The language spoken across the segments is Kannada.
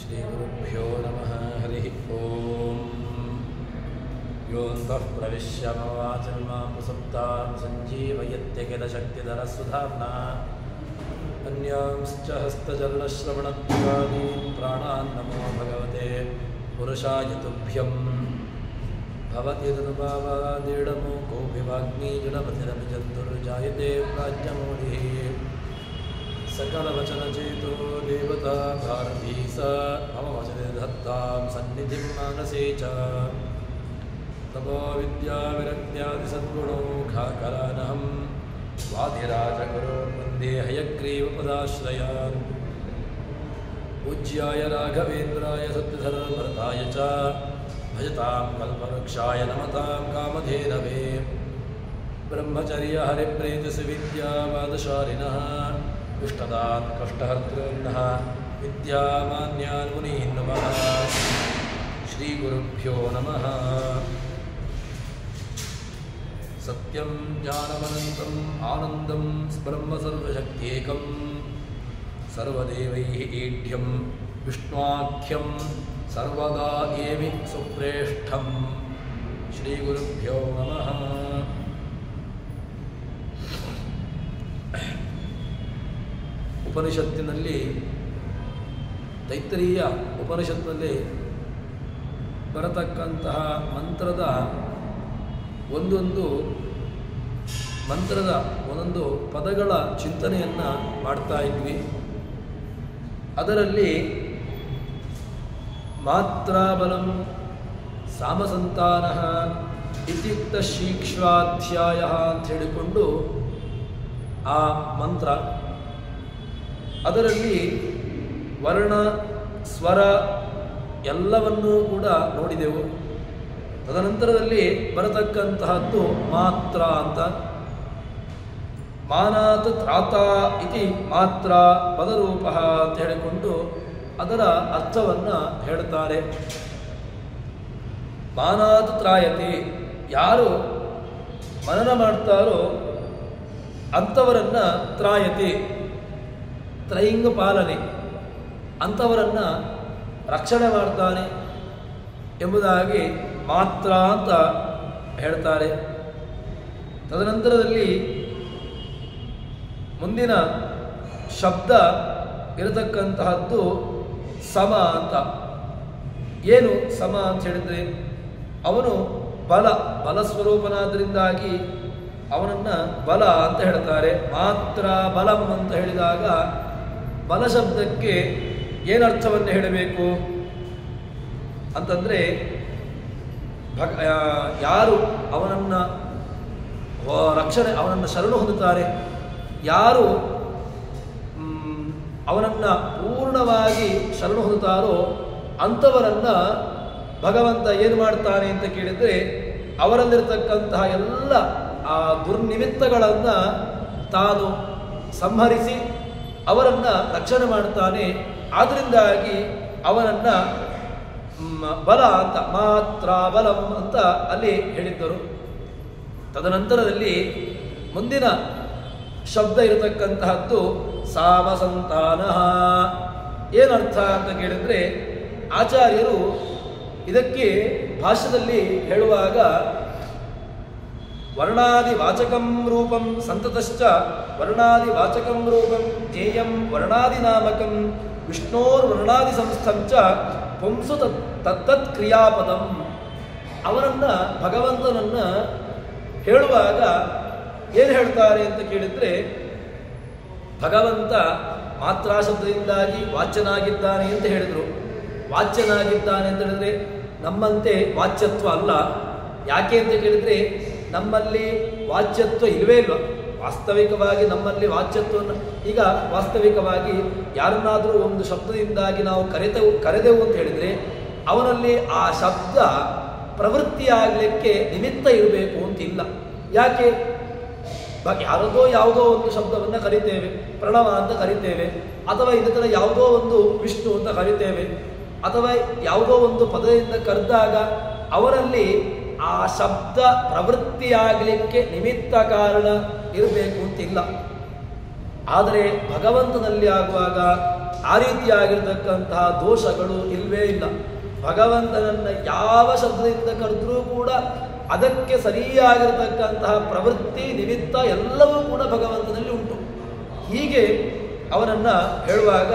श्रीगुरुभ्यो नमः। हरिः ओम्। योऽन्तः प्रविश्य मम वाचमिमां प्रसुप्तां सञ्जीवयत्यखिलशक्तिधरस्वधाम्ना अन्यांश्च हस्तचरणश्रवणत्वादीन् प्राणान् नमो भगवते पुरुषाय तुभ्यं। भवति तदुपावादीढमूकोऽपि वाग्मीजुडपतिरपि जन्तुर्जायते प्राज्ञमूलिः। सकलवचनचेतो देवता भारती स मम वचने धत्तां सन्निधिं मानसे च। तपो विद्याविरक्त्यादिसद्गुणौघाकरानहं वादिराजगुरोन् वन्दे हयग्रीवपदाश्रयान्। पूज्याय राघवेन्द्राय सत्यधर्मरताय च भजतां कल्पवृक्षाय नमतां कामधेनवे। ब्रह्मचर्य हरिप्रीतिसुविद्यावादशालिनः दुष्टदान् कष्टहर्तॄन्नः विद्यामान्यान् मुनीन् नमः। श्रीगुरुभ्यो नमः। सत्यं ज्ञानमनन्तम् आनन्दं ब्रह्म सर्वशक्त्येकं सर्वदेवैः ईढ्यं विष्णुवाख्यं सर्वदा एवि सुप्रेष्ठं। श्रीगुरुभ्यो नमः। ಉಪನಿಷತ್ತಿನಲ್ಲಿ ತೈತ್ತರೀಯ ಉಪನಿಷತ್ತಿನಲ್ಲಿ ಬರತಕ್ಕಂತಹ ಮಂತ್ರದ ಒಂದೊಂದು ಪದಗಳ ಚಿಂತನೆಯನ್ನು ಮಾಡ್ತಾ ಇದ್ವಿ. ಅದರಲ್ಲಿ ಮಾತ್ರಾಬಲಂ ಸಾಮಸಂತಾನಃ ಇತ್ಯುಕ್ತ ಶೀಕ್ಷ್ವಾಧ್ಯಾಯ ಅಂತ ಹೇಳಿಕೊಂಡು ಆ ಮಂತ್ರ, ಅದರಲ್ಲಿ ವರ್ಣ ಸ್ವರ ಎಲ್ಲವನ್ನೂ ಕೂಡ ನೋಡಿದೆವು. ತದನಂತರದಲ್ಲಿ ಬರತಕ್ಕಂತಹದ್ದು ಮಾತ್ರ ಅಂತ, ಮಾನಾತ್ ತ್ರಾತ ಇತಿ ಮಾತ್ರ ಪದರೂಪ ಅಂತ ಹೇಳಿಕೊಂಡು ಅದರ ಅರ್ಥವನ್ನು ಹೇಳ್ತಾರೆ. ಮಾನಾತ್ ತ್ರಾಯತೆ, ಯಾರು ಮನನ ಮಾಡ್ತಾರೋ ಅಂಥವರನ್ನು ತ್ರಾಯತೆ, ತ್ರೈಂಗ ಪಾಲನೆ, ಅಂಥವರನ್ನು ರಕ್ಷಣೆ ಮಾಡ್ತಾನೆ ಎಂಬುದಾಗಿ ಮಾತ್ರ ಅಂತ ಹೇಳ್ತಾರೆ. ತದನಂತರದಲ್ಲಿ ಮುಂದಿನ ಶಬ್ದ ಇರತಕ್ಕಂತಹದ್ದು ಸಮ ಅಂತ. ಏನು ಸಮ ಅಂತ ಹೇಳಿದರೆ, ಅವನು ಬಲಸ್ವರೂಪನಾದ್ದರಿಂದಾಗಿ ಅವನನ್ನು ಬಲ ಅಂತ ಹೇಳ್ತಾರೆ. ಮಾತ್ರ ಬಲಂ ಅಂತ ಹೇಳಿದಾಗ ಬಲ ಶಬ್ದಕ್ಕೆ ಏನರ್ಥವನ್ನು ಹೇಳಬೇಕು ಅಂತಂದರೆ, ಯಾರು ಅವನನ್ನು ಶರಣು ಹೊಂದುತ್ತಾರೆ, ಯಾರು ಅವನನ್ನು ಪೂರ್ಣವಾಗಿ ಶರಣು ಹೊಂದುತ್ತಾರೋ ಅಂಥವರನ್ನು ಭಗವಂತ ಏನು ಮಾಡ್ತಾನೆ ಅಂತ ಕೇಳಿದರೆ, ಅವರಲ್ಲಿರ್ತಕ್ಕಂತಹ ಎಲ್ಲ ಆ ದುರ್ನಿಮಿತ್ತಗಳನ್ನು ತಾನು ಸಂಹರಿಸಿ ಅವರನ್ನು ರಕ್ಷಣೆ ಮಾಡ್ತಾನೆ. ಆದ್ದರಿಂದಾಗಿ ಅವನನ್ನು ಬಲ ಅಂತ, ಮಾತ್ರ ಬಲಂ ಅಂತ ಅಲ್ಲಿ ಹೇಳಿದ್ದರು. ತದನಂತರದಲ್ಲಿ ಮುಂದಿನ ಶಬ್ದ ಇರತಕ್ಕಂತಹದ್ದು ಸಾಮಸಂತಾನ. ಏನರ್ಥ ಅಂತ ಕೇಳಿದರೆ, ಆಚಾರ್ಯರು ಇದಕ್ಕೆ ಭಾಷ್ಯದಲ್ಲಿ ಹೇಳುವಾಗ ವರ್ಣಾದಿವಾಚಕಂ ರೂಪಂ ಸಂತತಶ್ಚ ವರ್ಣಾದಿವಾಚಕಂ ರೂಪಂ ಜ್ಞೇಯಂ ವರ್ಣಾದಿನಾಮಕಂ ವಿಷ್ಣೋರ್ವರ್ಣಾದಿ ಸಂಸ್ಥಂಚ ಪುಂಸು ತತ್ತತ್ ಕ್ರಿಯಾಪದಂ. ಅವನನ್ನು ಭಗವಂತನನ್ನು ಹೇಳುವಾಗ ಏನು ಹೇಳ್ತಾರೆ ಅಂತ ಕೇಳಿದರೆ, ಭಗವಂತ ಮಾತ್ರಾ ಶಬ್ದದಿಂದಾಗಿ ವಾಚ್ಯನಾಗಿದ್ದಾನೆ ಅಂತ ಹೇಳಿದರು. ವಾಚ್ಯನಾಗಿದ್ದಾನೆ ಅಂತ ಹೇಳಿದರೆ ನಮ್ಮಂತೆ ವಾಚ್ಯತ್ವ ಅಲ್ಲ. ಯಾಕೆ ಅಂತ ಕೇಳಿದರೆ, ನಮ್ಮಲ್ಲಿ ವಾಚ್ಯತ್ವ ಇಲ್ಲವೇ ಇಲ್ಲ. ವಾಸ್ತವಿಕವಾಗಿ ನಮ್ಮಲ್ಲಿ ವಾಚ್ಯತ್ವವನ್ನು, ಈಗ ವಾಸ್ತವಿಕವಾಗಿ ಯಾರನ್ನಾದರೂ ಒಂದು ಶಬ್ದದಿಂದಾಗಿ ನಾವು ಕರೆದೆವು ಅಂತ ಹೇಳಿದರೆ ಅವನಲ್ಲಿ ಆ ಶಬ್ದ ಪ್ರವೃತ್ತಿಯಾಗಲಿಕ್ಕೆ ನಿಮಿತ್ತ ಇರಬೇಕು ಅಂತಿಲ್ಲ. ಯಾಕೆ? ಯಾವುದೋ ಒಂದು ಶಬ್ದವನ್ನು ಕರಿತೇವೆ, ಪ್ರಣವ ಅಂತ ಕರಿತೇವೆ, ಅಥವಾ ಇದೇ ಥರ ಯಾವುದೋ ಒಂದು ವಿಷ್ಣು ಅಂತ ಕರಿತೇವೆ, ಅಥವಾ ಯಾವುದೋ ಒಂದು ಪದದಿಂದ ಕರೆದಾಗ ಅವರಲ್ಲಿ ಆ ಶಬ್ದ ಪ್ರವೃತ್ತಿಯಾಗಲಿಕ್ಕೆ ನಿಮಿತ್ತ ಕಾರಣ ಇರಬೇಕು ಅಂತಿಲ್ಲ. ಆದರೆ ಭಗವಂತನಲ್ಲಿ ಆಗುವಾಗ ಆ ರೀತಿಯಾಗಿರ್ತಕ್ಕಂತಹ ದೋಷಗಳು ಇಲ್ವೇ ಇಲ್ಲ. ಭಗವಂತನನ್ನು ಯಾವ ಶಬ್ದದಿಂದ ಕರೆದ್ರೂ ಕೂಡ ಅದಕ್ಕೆ ಸರಿಯಾಗಿರತಕ್ಕಂತಹ ಪ್ರವೃತ್ತಿ ನಿಮಿತ್ತ ಎಲ್ಲವೂ ಕೂಡ ಭಗವಂತನಲ್ಲಿ ಉಂಟು. ಹೀಗೆ ಅವನನ್ನು ಹೇಳುವಾಗ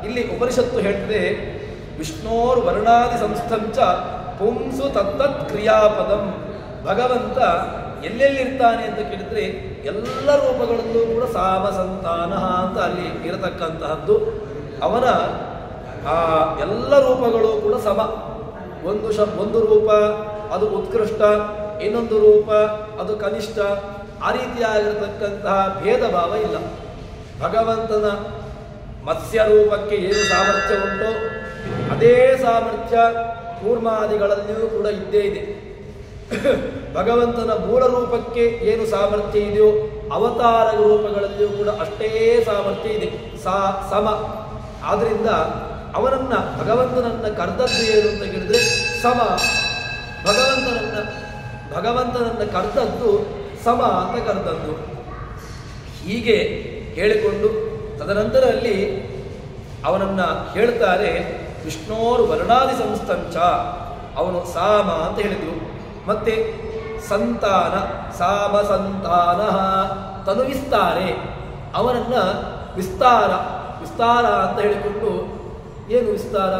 ಇಲ್ಲಿ ಉಪನಿಷತ್ತು ಹೇಳ್ತದೆ, ವಿಷ್ಣೋರ್ ವರ್ಣಾದಿ ಸಂಸ್ಥಂಚ ಪುಂಸು ತತ್ತತ್ ಕ್ರಿಯಾಪದಂ. ಭಗವಂತ ಎಲ್ಲೆಲ್ಲಿರ್ತಾನೆ ಅಂತ ಕೇಳಿದ್ರೆ ಎಲ್ಲ ರೂಪಗಳಲ್ಲೂ ಕೂಡ ಸಾಮಸಂತಾನ ಅಂತ ಅಲ್ಲಿ ಇರತಕ್ಕಂತಹದ್ದು. ಅವನ ಆ ಎಲ್ಲ ರೂಪಗಳು ಕೂಡ ಸಮ. ಒಂದು ರೂಪ ಅದು ಉತ್ಕೃಷ್ಟ, ಇನ್ನೊಂದು ರೂಪ ಅದು ಕನಿಷ್ಠ, ಆ ರೀತಿಯಾಗಿರತಕ್ಕಂತಹ ಭೇದ ಭಾವ ಇಲ್ಲ. ಭಗವಂತನ ಮತ್ಸ್ಯ ರೂಪಕ್ಕೆ ಏನು ಸಾಮರ್ಥ್ಯ ಉಂಟೋ ಅದೇ ಸಾಮರ್ಥ್ಯ ಕೂರ್ಮಾದಿಗಳಲ್ಲಿಯೂ ಕೂಡ ಇದ್ದೇ ಇದೆ. ಭಗವಂತನ ಮೂಲ ರೂಪಕ್ಕೆ ಏನು ಸಾಮರ್ಥ್ಯ ಇದೆಯೋ ಅವತಾರ ರೂಪಗಳಲ್ಲಿಯೂ ಕೂಡ ಅಷ್ಟೇ ಸಾಮರ್ಥ್ಯ ಇದೆ, ಸಮ. ಆದ್ರಿಂದ ಭಗವಂತನನ್ನ ಕರೆದದ್ದು ಏನು ಅಂತ ಹೇಳಿದ್ರೆ ಸಮ. ಭಗವಂತನನ್ನ ಕರೆದದ್ದು ಸಮ ಅಂತ ಕರೆದದ್ದು. ಹೀಗೆ ಹೇಳಿಕೊಂಡು ತದನಂತರ ಅಲ್ಲಿ ಅವನನ್ನ ಹೇಳ್ತಾರೆ, ವಿಷ್ಣೋರ್ ವರ್ಣಾದಿ ಸಂಸ್ಥಂಚ, ಅವನು ಸಾಮ ಅಂತ ಹೇಳಿದ್ರು. ಮತ್ತೆ ಸಂತಾನ, ಸಾಮ ಸಂತಾನ, ತನು ವಿಸ್ತಾರೆ, ಅವನನ್ನ ವಿಸ್ತಾರ ಅಂತ ಹೇಳಿಕೊಂಡು, ಏನು ವಿಸ್ತಾರ?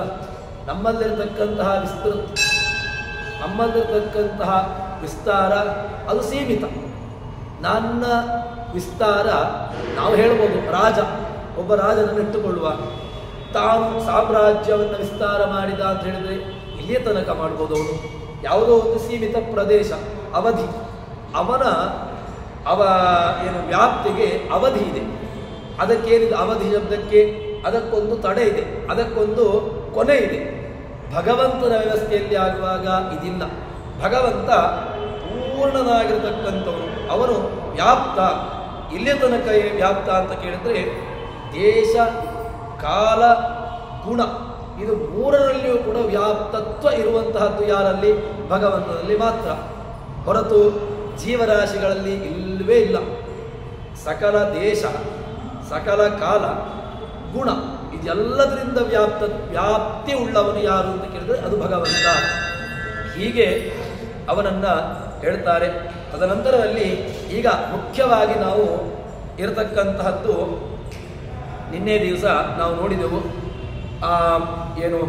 ನಮ್ಮಲ್ಲಿರತಕ್ಕಂತಹ ವಿಸ್ತಾರ ಅದು ಸೀಮಿತ. ನನ್ನ ವಿಸ್ತಾರ ನಾವು ಹೇಳ್ಬೋದು, ಒಬ್ಬ ರಾಜನನ್ನು ಇಟ್ಟುಕೊಳ್ಳುವ, ತಾನು ಸಾಮ್ರಾಜ್ಯವನ್ನು ವಿಸ್ತಾರ ಮಾಡಿದ ಅಂತ ಹೇಳಿದ್ರೆ ಇಲ್ಲಿಯೇ ತನಕ ಮಾಡ್ಬೋದು. ಅವನು ಯಾವುದೋ ಒಂದು ಸೀಮಿತ ಪ್ರದೇಶ, ಅವಧಿ, ಏನು ವ್ಯಾಪ್ತಿಗೆ ಅವಧಿ ಇದೆ. ಅದಕ್ಕೇನಿದೆ ಅವಧಿ ಶಬ್ದಕ್ಕೆ? ಅದಕ್ಕೊಂದು ತಡೆ ಇದೆ, ಅದಕ್ಕೊಂದು ಕೊನೆ ಇದೆ. ಭಗವಂತನ ವ್ಯವಸ್ಥೆಯಲ್ಲಿ ಆಗುವಾಗ ಇದಿಲ್ಲ. ಭಗವಂತ ಪೂರ್ಣನಾಗಿರತಕ್ಕಂಥವನು, ಅವನು ವ್ಯಾಪ್ತ. ಇಲ್ಲಿಯ ತನಕ ವ್ಯಾಪ್ತ ಅಂತ ಕೇಳಿದ್ರೆ ದೇಶ, ಕಾಲ, ಗುಣ, ಇದು ಮೂರರಲ್ಲಿಯೂ ಕೂಡ ವ್ಯಾಪ್ತತ್ವ ಇರುವಂತಹದ್ದು ಯಾರಲ್ಲಿ? ಭಗವಂತನಲ್ಲಿ ಮಾತ್ರ. ಹೊರತು ಜೀವರಾಶಿಗಳಲ್ಲಿ ಇಲ್ಲವೇ ಇಲ್ಲ. ಸಕಲ ದೇಶ, ಸಕಲ ಕಾಲ, ಗುಣ, ಇದೆಲ್ಲದರಿಂದ ವ್ಯಾಪ್ತಿ ಉಳ್ಳವನು ಯಾರು ಅಂತ ಕೇಳಿದ್ರೆ ಅದು ಭಗವಂತ. ಹೀಗೆ ಅವನನ್ನ ಹೇಳ್ತಾರೆ. ತದನಂತರದಲ್ಲಿ ಈಗ ಮುಖ್ಯವಾಗಿ ನಾವು ಇರತಕ್ಕಂತಹದ್ದು, ನಿನ್ನೆ ದಿವಸ ನಾವು ನೋಡಿದೆವು, ಏನು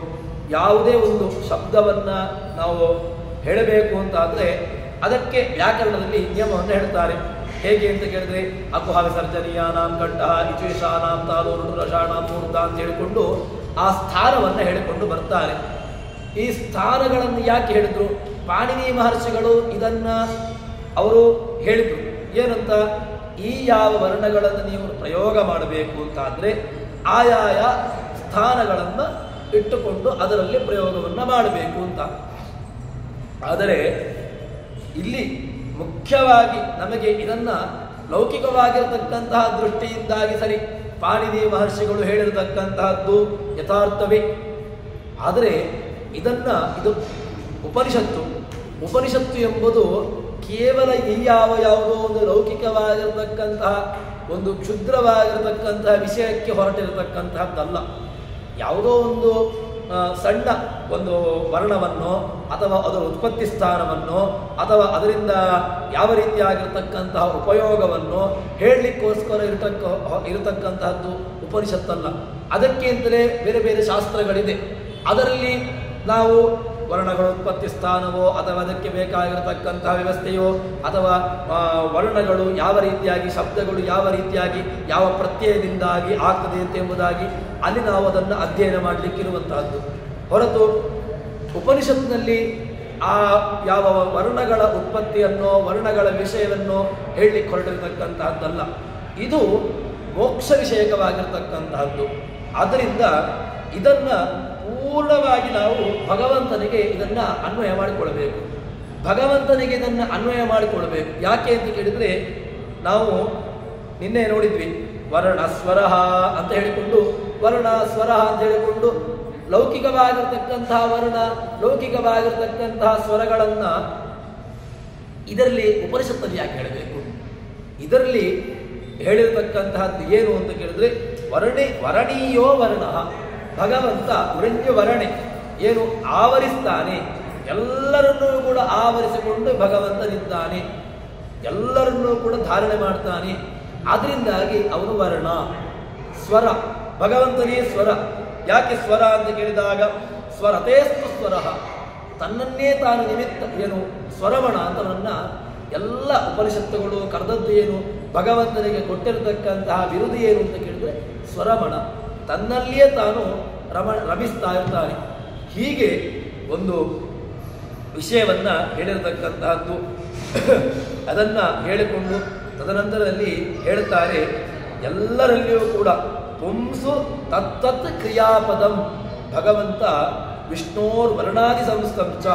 ಯಾವುದೇ ಒಂದು ಶಬ್ದವನ್ನ ನಾವು ಹೇಳಬೇಕು ಅಂತಾದರೆ ಅದಕ್ಕೆ ವ್ಯಾಕರಣದಲ್ಲಿ ನಿಯಮವನ್ನು ಹೇಳ್ತಾರೆ. ಹೇಗೆ ಅಂತ ಕೇಳಿದ್ರೆ ಅಕುಹ ವಿಸರ್ಜನೀಯಾನಾಂ ಕಂಠಃ ಇಚೇಷಾನಾಂ ತಾಲೂರು ರಷಾಣಾಂ ಮೂರ್ಧ ಅಂತ ಹೇಳಿಕೊಂಡು ಆ ಸ್ಥಾನವನ್ನು ಹೇಳಿಕೊಂಡು ಬರ್ತಾರೆ. ಈ ಸ್ಥಾನಗಳನ್ನು ಯಾಕೆ ಹೇಳಿದ್ರು? ಪಾಣಿನಿ ಮಹರ್ಷಿಗಳು ಇದನ್ನ ಅವರು ಹೇಳಿದ್ರು. ಏನಂತ? ಈ ಯಾವ ವರ್ಣಗಳನ್ನು ನೀವು ಪ್ರಯೋಗ ಮಾಡಬೇಕು ಅಂತಾದರೆ ಆಯಾಯ ಸ್ಥಾನಗಳನ್ನು ಇಟ್ಟುಕೊಂಡು ಅದರಲ್ಲಿ ಪ್ರಯೋಗವನ್ನು ಮಾಡಬೇಕು ಅಂತ. ಆದರೆ ಇಲ್ಲಿ ಮುಖ್ಯವಾಗಿ ನಮಗೆ ಇದನ್ನ ಲೌಕಿಕವಾಗಿರತಕ್ಕಂತಹ ದೃಷ್ಟಿಯಿಂದಾಗಿ ಸರಿ, ಪಾಣಿನಿ ಮಹರ್ಷಿಗಳು ಹೇಳಿರತಕ್ಕಂತಹದ್ದು ಯಥಾರ್ಥವೇ. ಆದರೆ ಇದು ಉಪನಿಷತ್ತು ಎಂಬುದು ಕೇವಲ ಈ ಯಾವುದೋ ಒಂದು ಲೌಕಿಕವಾಗಿರತಕ್ಕಂತಹ ಒಂದು ಕ್ಷುದ್ರವಾಗಿರತಕ್ಕಂತಹ ವಿಷಯಕ್ಕೆ ಹೊರಟಿರತಕ್ಕಂತಹದ್ದಲ್ಲ. ಯಾವುದೋ ಒಂದು ಸಣ್ಣ ಒಂದು ವರ್ಣವನ್ನು ಅಥವಾ ಅದರ ಉತ್ಪತ್ತಿ ಸ್ಥಾನವನ್ನು ಅಥವಾ ಅದರಿಂದ ಯಾವ ರೀತಿಯಾಗಿರ್ತಕ್ಕಂತಹ ಉಪಯೋಗವನ್ನು ಹೇಳಲಿಕ್ಕೋಸ್ಕರ ಇರತಕ್ಕಂತಹದ್ದು ಉಪನಿಷತ್ತಲ್ಲ. ಅದಕ್ಕೆ ಅಂತಲೇ ಬೇರೆ ಬೇರೆ ಶಾಸ್ತ್ರಗಳಿದೆ. ಅದರಲ್ಲಿ ನಾವು ವರ್ಣಗಳ ಉತ್ಪತ್ತಿ ಸ್ಥಾನವೋ ಅಥವಾ ಅದಕ್ಕೆ ಬೇಕಾಗಿರತಕ್ಕಂತಹ ವ್ಯವಸ್ಥೆಯೋ ಅಥವಾ ವರ್ಣಗಳು ಯಾವ ರೀತಿಯಾಗಿ, ಶಬ್ದಗಳು ಯಾವ ರೀತಿಯಾಗಿ, ಯಾವ ಪ್ರತ್ಯಯದಿಂದಾಗಿ ಆಗ್ತದೆ ಅಂತ ಎಂಬುದಾಗಿ ಅಲ್ಲಿ ನಾವು ಅದನ್ನು ಅಧ್ಯಯನ ಮಾಡಲಿಕ್ಕಿರುವಂತಹದ್ದು. ಹೊರತು ಉಪನಿಷತ್ನಲ್ಲಿ ಆ ಯಾವ ವರ್ಣಗಳ ಉತ್ಪತ್ತಿಯನ್ನೋ ವರ್ಣಗಳ ವಿಷಯವನ್ನೋ ಹೇಳಲಿಕ್ಕೆ ಹೊರಟಿರತಕ್ಕಂತಹದ್ದಲ್ಲ. ಇದು ಮೋಕ್ಷ ವಿಷಯಕವಾಗಿರ್ತಕ್ಕಂತಹದ್ದು. ಆದ್ದರಿಂದ ಇದನ್ನ ಪೂರ್ಣವಾಗಿ ನಾವು ಭಗವಂತನಿಗೆ ಇದನ್ನ ಅನ್ವಯ ಮಾಡಿಕೊಳ್ಬೇಕು. ಯಾಕೆ ಅಂತ ಕೇಳಿದ್ರೆ, ನಾವು ನಿನ್ನೆ ನೋಡಿದ್ವಿ ವರ್ಣ ಸ್ವರ ಅಂತ ಹೇಳಿಕೊಂಡು, ವರ್ಣ ಸ್ವರ ಅಂತ ಹೇಳಿಕೊಂಡು ಲೌಕಿಕವಾಗಿರ್ತಕ್ಕಂತಹ ವರ್ಣ, ಲೌಕಿಕವಾಗಿರ್ತಕ್ಕಂತಹ ಸ್ವರಗಳನ್ನ ಇದರಲ್ಲಿ ಉಪನಿಷತ್ತಲ್ಲಿ ಯಾಕೆ ಹೇಳಬೇಕು? ಇದರಲ್ಲಿ ಹೇಳಿರತಕ್ಕಂತಹದ್ದು ಏನು ಅಂತ ಕೇಳಿದ್ರೆ ವರಣೀಯೋ ವರ್ಣ. ಭಗವಂತ ವರ್ಣೆ ಏನು ಆವರಿಸ್ತಾನೆ, ಎಲ್ಲರನ್ನೂ ಕೂಡ ಆವರಿಸಿಕೊಂಡು ಭಗವಂತನಿದ್ದಾನೆ, ಎಲ್ಲರನ್ನೂ ಕೂಡ ಧಾರಣೆ ಮಾಡ್ತಾನೆ. ಆದ್ರಿಂದಾಗಿ ಅವನು ವರ್ಣ. ಸ್ವರ, ಭಗವಂತನೇ ಸ್ವರ. ಯಾಕೆ ಸ್ವರ ಅಂತ ಕೇಳಿದಾಗ ಸ್ವರತೇಸ್ತು ಸ್ವರ, ತನ್ನನ್ನೇ ತಾನು ನಿಮಿತ್ತ ಏನು ಸ್ವರಮಣ ಅಂತವನ್ನ ಎಲ್ಲ ಉಪನಿಷತ್ತುಗಳು ಕರೆದದ್ದು ಏನು, ಭಗವಂತನಿಗೆ ಕೊಟ್ಟಿರತಕ್ಕಂತಹ ಬಿರುದು ಏನು ಅಂತ ಕೇಳಿದ್ರೆ ಸ್ವರಮಣ, ತನ್ನಲ್ಲಿಯೇ ತಾನು ರಮಿಸ್ತಾ ಇರ್ತಾನೆ. ಹೀಗೆ ಒಂದು ವಿಷಯವನ್ನ ಹೇಳಿರತಕ್ಕಂತಹದ್ದು. ಅದನ್ನ ಹೇಳಿಕೊಂಡು ತದನಂತರದಲ್ಲಿ ಹೇಳುತ್ತಾರೆ, ಎಲ್ಲರಲ್ಲಿಯೂ ಕೂಡ ಪುಂಸು ತತ್ತತ್ ಕ್ರಿಯಾಪದಂ. ಭಗವಂತ ವಿಷ್ಣೋರ್ ವರ್ಣಾದಿ ಸಂಸ್ಕಂಚ,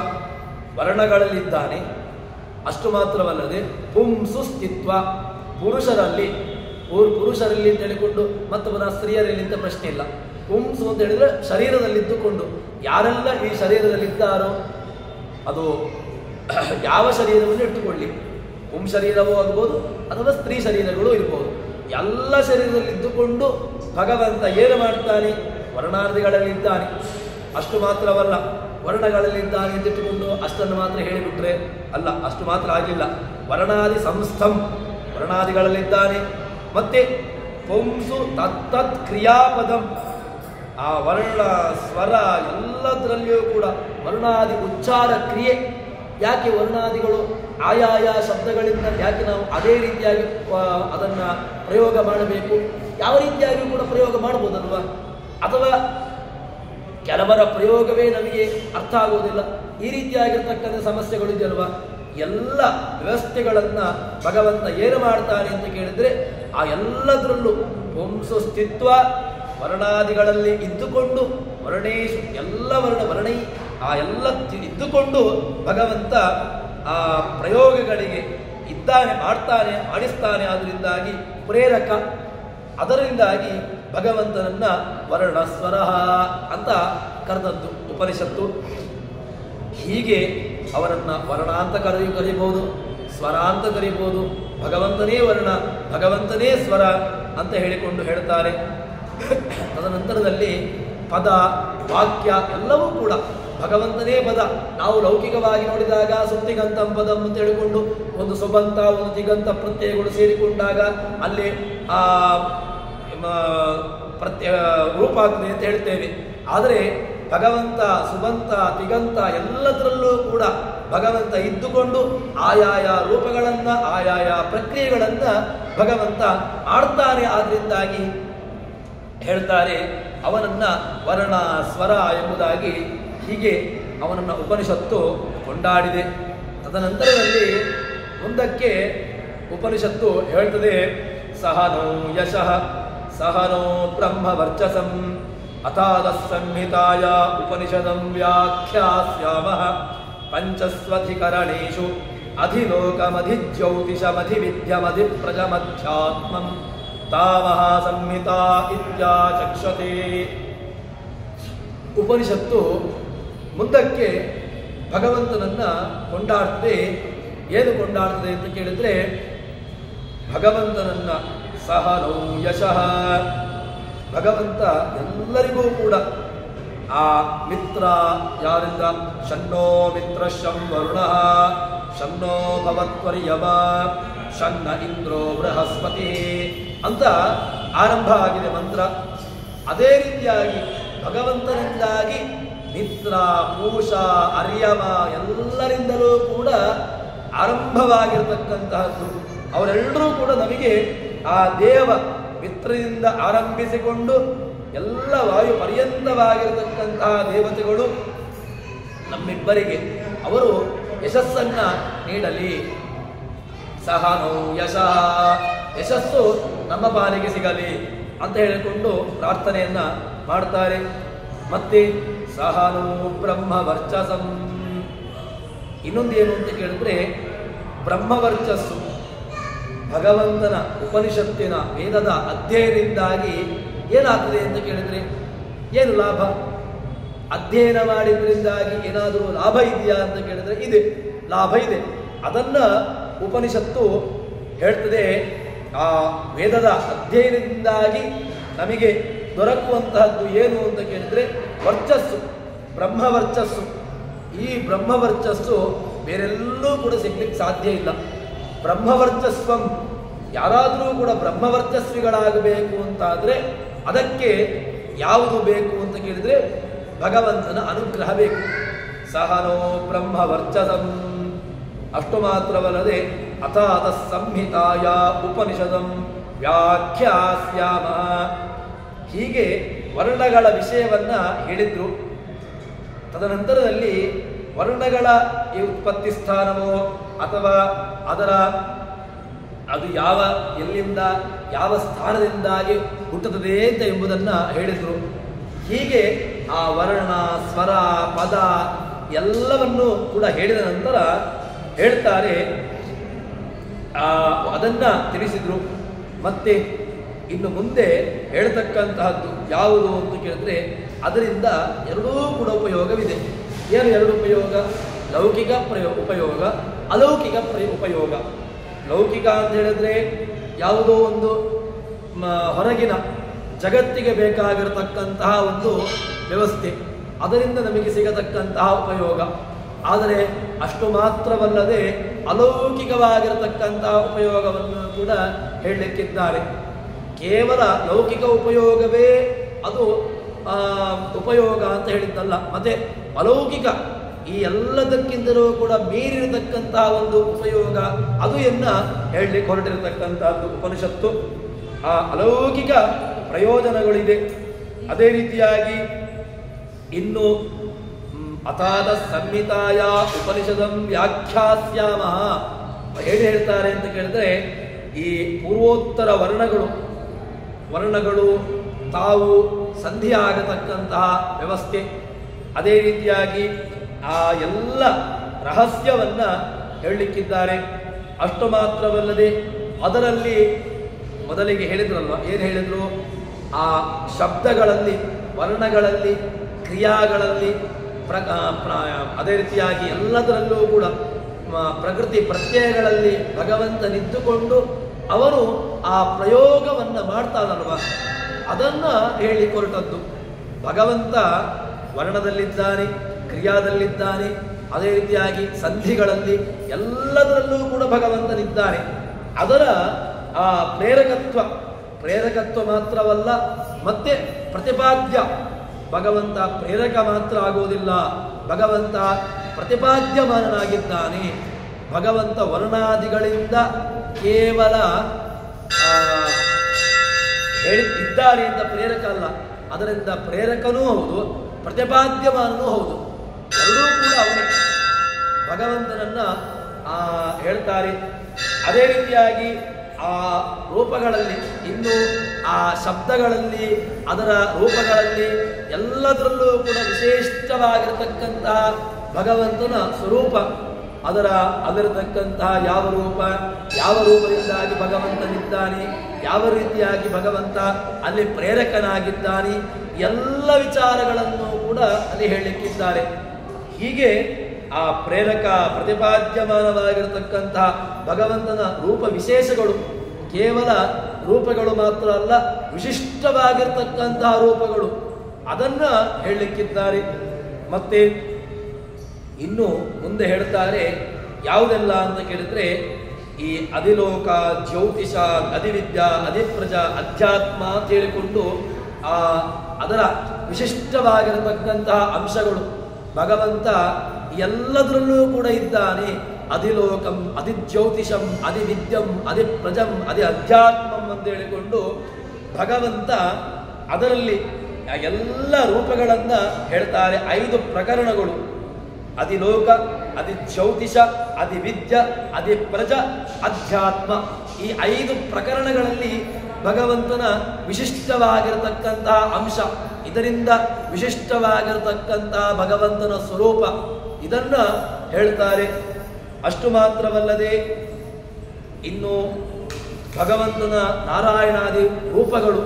ವರ್ಣಗಳಲ್ಲಿದ್ದಾನೆ. ಅಷ್ಟು ಮಾತ್ರವಲ್ಲದೆ ಪುಂಸು ಸ್ಥಿತ್ವ, ಪುರುಷರಲ್ಲಿ ಅಂತ ಹೇಳಿಕೊಂಡು ಮತ್ತೊಬ್ಬನ ಸ್ತ್ರೀಯರಲ್ಲಿ ಅಂತ ಪ್ರಶ್ನೆ ಇಲ್ಲ. ಪುಂಸು ಅಂತ ಹೇಳಿದ್ರೆ ಶರೀರದಲ್ಲಿದ್ದುಕೊಂಡು, ಯಾರೆಲ್ಲ ಈ ಶರೀರದಲ್ಲಿದ್ದಾರೋ ಅದು ಯಾವ ಶರೀರವನ್ನು ಇಟ್ಟುಕೊಳ್ಳಿ, ಶರೀರವೂ ಆಗ್ಬೋದು ಅಥವಾ ಸ್ತ್ರೀ ಶರೀರಗಳು ಇರ್ಬೋದು, ಎಲ್ಲ ಶರೀರದಲ್ಲಿದ್ದುಕೊಂಡು ಭಗವಂತ ಏನು ಮಾಡ್ತಾನೆ, ವರ್ಣಾದಿಗಳಲ್ಲಿದ್ದಾನೆ. ಅಷ್ಟು ಮಾತ್ರವಲ್ಲ, ವರ್ಣಗಳಲ್ಲಿದ್ದಾನೆ ಎಂದಿಟ್ಟುಕೊಂಡು ಅಷ್ಟನ್ನು ಮಾತ್ರ ಹೇಳಿಬಿಟ್ರೆ ಅಲ್ಲ, ಅಷ್ಟು ಮಾತ್ರ ಆಗಿಲ್ಲ. ವರ್ಣಾದಿ ಸಂಸ್ಥಂ, ವರ್ಣಾದಿಗಳಲ್ಲಿದ್ದಾನೆ. ಮತ್ತೆ ಪುಂಸು ತತ್ತತ್ ಕ್ರಿಯಾಪದಂ, ಆ ವರ್ಣ ಸ್ವರ ಎಲ್ಲದರಲ್ಲಿಯೂ ಕೂಡ ವರ್ಣಾದಿ ಉಚ್ಚಾರ ಕ್ರಿಯೆ. ಯಾಕೆ ವರ್ಣಾದಿಗಳು ಆಯಾಯ ಶಬ್ದಗಳಿಂದ ಯಾಕೆ ನಾವು ಅದೇ ರೀತಿಯಾಗಿ ಅದನ್ನು ಪ್ರಯೋಗ ಮಾಡಬೇಕು? ಯಾವ ರೀತಿಯಾಗಿ ಕೂಡ ಪ್ರಯೋಗ ಮಾಡ್ಬೋದಲ್ವಾ? ಅಥವಾ ಕೆಲವರ ಪ್ರಯೋಗವೇ ನಮಗೆ ಅರ್ಥ ಆಗುವುದಿಲ್ಲ, ಈ ರೀತಿಯಾಗಿರ್ತಕ್ಕಂಥ ಸಮಸ್ಯೆಗಳು ಇದೆಯಲ್ವಾ? ಎಲ್ಲ ವ್ಯವಸ್ಥೆಗಳನ್ನು ಭಗವಂತ ಏನು ಮಾಡ್ತಾನೆ ಅಂತ ಕೇಳಿದ್ರೆ ಆ ಎಲ್ಲದರಲ್ಲೂ ಪುಂಸು ಸ್ಥಿತ್ವ, ವರ್ಣಾದಿಗಳಲ್ಲಿ ಇದ್ದುಕೊಂಡು, ವರ್ಣೇಶು ಎಲ್ಲ ವರ್ಣೈ ಆ ಎಲ್ಲ ಇದ್ದುಕೊಂಡು ಭಗವಂತ ಆ ಪ್ರಯೋಗಗಳಿಗೆ ಇದ್ದಾನೆ, ಮಾಡ್ತಾನೆ, ಮಾಡಿಸ್ತಾನೆ. ಆದ್ದರಿಂದಾಗಿ ಪ್ರೇರಕ, ಅದರಿಂದಾಗಿ ಭಗವಂತನನ್ನ ವರ್ಣ ಸ್ವರ ಅಂತ ಕರೆದದ್ದು ಉಪನಿಷತ್ತು. ಹೀಗೆ ಅವರನ್ನ ವರ್ಣ ಅಂತ ಕರೀಬಹುದು, ಸ್ವರ ಅಂತ ಕರೀಬಹುದು. ಭಗವಂತನೇ ವರ್ಣ, ಭಗವಂತನೇ ಸ್ವರ ಅಂತ ಹೇಳಿಕೊಂಡು ಹೇಳ್ತಾರೆ. ತದನಂತರದಲ್ಲಿ ಪದ, ವಾಕ್ಯ ಎಲ್ಲವೂ ಕೂಡ ಭಗವಂತನೇ ಪದ. ನಾವು ಲೌಕಿಕವಾಗಿ ನೋಡಿದಾಗ ಸುತ್ತಿಗಂತಂ ಪದಂ ಅಂತ ಹೇಳಿಕೊಂಡು ಒಂದು ಸುಬಂತ ಒಂದು ತಿಗಂತ ಪ್ರತ್ಯಯಗಳು ಸೇರಿಕೊಂಡಾಗ ಅಲ್ಲಿ ಆ ರೂಪ ಆಗ್ತದೆ ಅಂತ ಹೇಳ್ತೇವೆ. ಆದರೆ ಭಗವಂತ ಸುಬಂತ ತಿಗಂತ ಎಲ್ಲದರಲ್ಲೂ ಕೂಡ ಭಗವಂತ ಇದ್ದುಕೊಂಡು ಆಯಾಯ ರೂಪಗಳನ್ನ, ಆಯಾಯ ಪ್ರಕ್ರಿಯೆಗಳನ್ನ ಭಗವಂತ ಆಡ್ತಾನೆ. ಆದ್ರಿಂದಾಗಿ ಹೇಳ್ತಾರೆ ಅವನನ್ನ ವರ್ಣ ಸ್ವರ ಎಂಬುದಾಗಿ. ಹೀಗೆ ಅವನನ್ನ ಉಪನಿಷತ್ತು ಕೊಂಡಾಡಿದೆ. ತದನಂತರದಲ್ಲಿ ಮುಂದಕ್ಕೆ ಉಪನಿಷತ್ತು ಹೇಳ್ತದೆ, ಸಹನೋ ಯಶಃ ಸಹನೋ ಬ್ರಹ್ಮ ವರ್ಚಸಂ ಅಥಾದ ಸಂಹಿತಾಯ ಉಪನಿಷದಂ ವ್ಯಾಖ್ಯಾಸ್ಯಾಮಃ ಪಂಚಸ್ವಧಿಕರಣೇಷು ಅಧಿಲೋಕಮಧಿಜ್ಯೋತಿಷಮಧಿವಿದ್ಯಮಧಿಪ್ರಜಮಧ್ಯಾತ್ಮಂ ತಾಮಹ ಸಂಹಿತಾ ಇತ್ಯಾಚಕ್ಷತೆ. ಉಪನಿಷತ್ತು ಮುಂದಕ್ಕೆ ಭಗವಂತನನ್ನ ಕೊಂಡಾಡ್ತದೆ. ಏನು ಕೊಂಡಾಡ್ತದೆ ಅಂತ ಕೇಳಿದ್ರೆ, ಭಗವಂತನನ್ನ ಸಹನೋ ಯಶಃ, ಭಗವಂತ ಎಲ್ಲರಿಗೂ ಕೂಡ ಆ ಮಿತ್ರ ಯಾರಿಂದ, ಶನ್ನೋ ಮಿತ್ರ ಶಂ ವರುಣಃ ಶನ್ನೋ ಭವತ್ವರ್ಯಮ ಶನ್ನ ಇಂದ್ರೋ ಬೃಹಸ್ಪತಿ ಅಂತ ಆರಂಭ ಆಗಿದೆ ಮಂತ್ರ. ಅದೇ ರೀತಿಯಾಗಿ ಭಗವಂತನಿಂದಾಗಿ ಮಿತ್ರ, ಪೂಷ, ಅರ್ಯಮ ಎಲ್ಲರಿಂದಲೂ ಕೂಡ ಆರಂಭವಾಗಿರತಕ್ಕಂತಹದ್ದು. ಅವರೆಲ್ಲರೂ ಕೂಡ ನಮಗೆ ಆ ದೇವ ಮಿತ್ರದಿಂದ ಆರಂಭಿಸಿಕೊಂಡು ಎಲ್ಲ ವಾಯು ಪರ್ಯಂತವಾಗಿರತಕ್ಕಂತಹ ದೇವತೆಗಳು ನಮ್ಮಿಬ್ಬರಿಗೆ ಅವರು ಯಶಸ್ಸನ್ನ ನೀಡಲಿ. ಸಹನೋ ಯಶಃ, ಯಶಸ್ಸು ನಮ್ಮ ಪಾಲಿಗೆ ಸಿಗಲಿ ಅಂತ ಹೇಳಿಕೊಂಡು ಪ್ರಾರ್ಥನೆಯನ್ನ ಮಾಡ್ತಾರೆ. ಮತ್ತೆ ಸಹನೋ ಬ್ರಹ್ಮ ವರ್ಚಸಂ, ಇನ್ನೊಂದೇನು ಅಂತ ಕೇಳಿದ್ರೆ ಬ್ರಹ್ಮವರ್ಚಸ್ಸು, ಭಗವಂತನ ಉಪನಿಷತ್ತಿನ ವೇದದ ಅಧ್ಯಯನದಿಂದಾಗಿ ಏನಾಗ್ತದೆ ಅಂತ ಕೇಳಿದ್ರೆ ಏನು ಲಾಭ? ಅಧ್ಯಯನ ಮಾಡಿದ್ರಿಂದಾಗಿ ಏನಾದರೂ ಲಾಭ ಇದೆಯಾ ಅಂತ ಕೇಳಿದ್ರೆ ಇದೆ, ಲಾಭ ಇದೆ. ಅದನ್ನ ಉಪನಿಷತ್ತು ಹೇಳ್ತದೆ. ಆ ವೇದದ ಅಧ್ಯಯನದಿಂದಾಗಿ ನಮಗೆ ದೊರಕುವಂತಹದ್ದು ಏನು ಅಂತ ಕೇಳಿದರೆ ವರ್ಚಸ್ಸು, ಬ್ರಹ್ಮವರ್ಚಸ್ಸು. ಈ ಬ್ರಹ್ಮವರ್ಚಸ್ಸು ಬೇರೆಲ್ಲೂ ಕೂಡ ಸಿಗ್ಲಿಕ್ಕೆ ಸಾಧ್ಯ ಇಲ್ಲ. ಬ್ರಹ್ಮವರ್ಚಸ್ವಂ, ಯಾರಾದರೂ ಕೂಡ ಬ್ರಹ್ಮವರ್ಚಸ್ವಿಗಳಾಗಬೇಕು ಅಂತಾದರೆ ಅದಕ್ಕೆ ಯಾವುದು ಬೇಕು ಅಂತ ಕೇಳಿದರೆ ಭಗವಂತನ ಅನುಗ್ರಹ ಬೇಕು. ಸಹನೋ ಬ್ರಹ್ಮವರ್ಚಸಂ. ಅಷ್ಟು ಮಾತ್ರವಲ್ಲದೆ ಅಥಾತ ಸಂಹಿತಾಯ ಉಪನಿಷದಂ ವ್ಯಾಖ್ಯಾಸ್ಯಾಮ. ಹೀಗೆ ವರ್ಣಗಳ ವಿಷಯವನ್ನ ಹೇಳಿದ್ರು. ತದನಂತರದಲ್ಲಿ ವರ್ಣಗಳ ಈ ಉತ್ಪತ್ತಿ ಸ್ಥಾನವೋ ಅಥವಾ ಅದು ಯಾವ ಎಲ್ಲಿಂದ ಯಾವ ಸ್ಥಾನದಿಂದಾಗಿ ಹುಟ್ಟುತ್ತದೆ ಅಂತ ಎಂಬುದನ್ನು ಹೇಳಿದರು. ಹೀಗೆ ಆ ವರ್ಣ, ಸ್ವರ, ಪದ ಎಲ್ಲವನ್ನೂ ಕೂಡ ಹೇಳಿದ ನಂತರ ಹೇಳ್ತಾರೆ, ಅದನ್ನ ತಿಳಿಸಿದ್ರು. ಮತ್ತೆ ಇನ್ನು ಮುಂದೆ ಹೇಳ್ತಕ್ಕಂತಹದ್ದು ಯಾವುದು ಅಂತ ಕೇಳಿದ್ರೆ ಅದರಿಂದ ಎರಡೂ ಕೂಡ ಉಪಯೋಗವಿದೆ. ಏನು ಎರಡು ಉಪಯೋಗ? ಲೌಕಿಕ ಉಪಯೋಗ, ಅಲೌಕಿಕ ಉಪಯೋಗ. ಲೌಕಿಕ ಅಂತ ಹೇಳಿದ್ರೆ ಯಾವುದೋ ಒಂದು ಹೊರಗಿನ ಜಗತ್ತಿಗೆ ಬೇಕಾಗಿರತಕ್ಕಂತಹ ಒಂದು ವ್ಯವಸ್ಥೆ, ಅದರಿಂದ ನಮಗೆ ಸಿಗತಕ್ಕಂತಹ ಉಪಯೋಗ. ಆದರೆ ಅಷ್ಟು ಮಾತ್ರವಲ್ಲದೆ ಅಲೌಕಿಕವಾಗಿರತಕ್ಕಂತಹ ಉಪಯೋಗವನ್ನು ಕೂಡ ಹೇಳಲಿಕ್ಕಿದ್ದಾರೆ. ಕೇವಲ ಲೌಕಿಕ ಉಪಯೋಗವೇ ಅದು ಉಪಯೋಗ ಅಂತ ಹೇಳಿದ್ದಲ್ಲ, ಮತ್ತೆ ಅಲೌಕಿಕ ಈ ಎಲ್ಲದಕ್ಕಿಂತಲೂ ಕೂಡ ಮೀರಿರತಕ್ಕಂತಹ ಒಂದು ಉಪಯೋಗ ಅದು ಹೇಳಲಿಕ್ಕೆ ಹೊರಟಿರತಕ್ಕಂತಹದ್ದು ಉಪನಿಷತ್ತು. ಆ ಅಲೌಕಿಕ ಪ್ರಯೋಜನಗಳಿದೆ. ಅದೇ ರೀತಿಯಾಗಿ ಇನ್ನು ಅಥಾತ ಸಂಹಿತಾಯ ಉಪನಿಷದಂ ವ್ಯಾಖ್ಯಾಸ್ಯಾಮ ಹೇಳ್ತಾರೆ ಅಂತ ಕೇಳಿದ್ರೆ, ಈ ಪೂರ್ವೋತ್ತರ ವರ್ಣಗಳು ತಾವು ಸಂಧಿ ಆಗತಕ್ಕಂತಹ ವ್ಯವಸ್ಥೆ, ಅದೇ ರೀತಿಯಾಗಿ ಆ ಎಲ್ಲ ರಹಸ್ಯವನ್ನ ಹೇಳಲಿಕ್ಕಿದ್ದಾರೆ. ಅಷ್ಟು ಮಾತ್ರವಲ್ಲದೆ ಅದರಲ್ಲಿ ಮೊದಲಿಗೆ ಹೇಳಿದ್ರಲ್ವ, ಏನು ಹೇಳಿದ್ರು? ಆ ಶಬ್ದಗಳಲ್ಲಿ, ವರ್ಣಗಳಲ್ಲಿ, ಕ್ರಿಯಾಗಳಲ್ಲಿ, ಅದೇ ರೀತಿಯಾಗಿ ಎಲ್ಲದರಲ್ಲೂ ಕೂಡ ಪ್ರಕೃತಿ ಪ್ರತ್ಯಯಗಳಲ್ಲಿ ಭಗವಂತ ನಿಂತುಕೊಂಡು ಅವನು ಆ ಪ್ರಯೋಗವನ್ನು ಮಾಡ್ತಾನಲ್ವ, ಅದನ್ನ ಹೇಳಿ ಹೊರಟದ್ದು. ಭಗವಂತ ವರ್ಣದಲ್ಲಿದ್ದಾನೆ, ಕ್ರಿಯಾದಲ್ಲಿದ್ದಾನೆ, ಅದೇ ರೀತಿಯಾಗಿ ಸಂಧಿಗಳಲ್ಲಿ ಎಲ್ಲದರಲ್ಲೂ ಕೂಡ ಭಗವಂತನಿದ್ದಾನೆ. ಅದರ ಆ ಪ್ರೇರಕತ್ವ ಮಾತ್ರವಲ್ಲ, ಮತ್ತೆ ಪ್ರತಿಪಾದ್ಯ. ಭಗವಂತ ಪ್ರೇರಕ ಮಾತ್ರ ಆಗುವುದಿಲ್ಲ, ಭಗವಂತ ಪ್ರತಿಪಾದ್ಯಮಾನನಾಗಿದ್ದಾನೆ. ಭಗವಂತ ವರ್ಣಾದಿಗಳಿಂದ ಕೇವಲ ಇದ್ದಾನೆ ಅಂತ ಪ್ರೇರಕ ಅಲ್ಲ, ಅದರಿಂದ ಪ್ರೇರಕನೂ ಹೌದು, ಪ್ರತಿಪಾದ್ಯಮಾನನೂ ಹೌದು. ಎರಡೂ ಕೂಡ ಅವನೇ ಭಗವಂತನನ್ನ ಹೇಳ್ತಾರೆ. ಅದೇ ರೀತಿಯಾಗಿ ಆ ರೂಪಗಳಲ್ಲಿ, ಇನ್ನು ಆ ಶಬ್ದಗಳಲ್ಲಿ, ಅದರ ರೂಪಗಳಲ್ಲಿ ಎಲ್ಲದರಲ್ಲೂ ಕೂಡ ವಿಶೇಷವಾಗಿರತಕ್ಕಂತಹ ಭಗವಂತನ ಸ್ವರೂಪ, ಅದರತಕ್ಕಂತಹ ಯಾವ ರೂಪದಿಂದಾಗಿ ಭಗವಂತನಿದ್ದಾನೆ, ಯಾವ ರೀತಿಯಾಗಿ ಭಗವಂತ ಅಲ್ಲಿ ಪ್ರೇರಕನಾಗಿದ್ದಾನೆ, ಎಲ್ಲ ವಿಚಾರಗಳನ್ನು ಕೂಡ ಅಲ್ಲಿ ಹೇಳಲಿಕ್ಕಿದ್ದಾರೆ. ಹೀಗೆ ಆ ಪ್ರೇರಕ ಪ್ರತಿಪಾದ್ಯಮಾನವಾಗಿರತಕ್ಕಂತಹ ಭಗವಂತನ ರೂಪ ವಿಶೇಷಗಳು ಕೇವಲ ರೂಪಗಳು ಮಾತ್ರ ಅಲ್ಲ, ವಿಶಿಷ್ಟವಾಗಿರ್ತಕ್ಕಂತಹ ರೂಪಗಳು, ಅದನ್ನ ಹೇಳಲಿಕ್ಕಿದ್ದಾರೆ. ಮತ್ತೆ ಇನ್ನು ಮುಂದೆ ಹೇಳ್ತಾರೆ ಯಾವುದೆಲ್ಲ ಅಂತ ಕೇಳಿದ್ರೆ, ಈ ಅಧಿಲೋಕ, ಜ್ಯೋತಿಷ, ಅಧಿವಿದ್ಯಾ, ಅಧಿಪ್ರಜ, ಅಧ್ಯಾತ್ಮ ಅಂತ ಹೇಳಿಕೊಂಡು ಅದರ ವಿಶಿಷ್ಟವಾಗಿರತಕ್ಕಂತಹ ಅಂಶಗಳು. ಭಗವಂತ ಎಲ್ಲದರಲ್ಲೂ ಕೂಡ ಇದ್ದಾನೆ. ಅಧಿಲೋಕಂ, ಅಧಿಜ್ಯೋತಿಷಂ, ಅಧಿವಿದ್ಯಂ, ಅಧಿಪ್ರಜಂ, ಅಧ್ಯಾತ್ಮಂ ಅಂತ ಹೇಳಿಕೊಂಡು ಭಗವಂತ ಅದರಲ್ಲಿ ಎಲ್ಲ ರೂಪಗಳನ್ನ ಹೇಳ್ತಾರೆ. 5 ಪ್ರಕರಣಗಳು: ಅಧಿಲೋಕ, ಅಧಿಜ್ಯೋತಿಷ, ಅಧಿವಿದ್ಯ, ಅಧಿಪ್ರಜ, ಅಧ್ಯಾತ್ಮ. ಈ 5 ಪ್ರಕರಣಗಳಲ್ಲಿ ಭಗವಂತನ ವಿಶಿಷ್ಟವಾಗಿರತಕ್ಕಂತಹ ಅಂಶ, ಇದರಿಂದ ವಿಶಿಷ್ಟವಾಗಿರತಕ್ಕಂತಹ ಭಗವಂತನ ಸ್ವರೂಪ, ಇದನ್ನ ಹೇಳ್ತಾರೆ. ಅಷ್ಟು ಮಾತ್ರವಲ್ಲದೆ ಇನ್ನು ಭಗವಂತನ ನಾರಾಯಣಾದಿ ರೂಪಗಳು,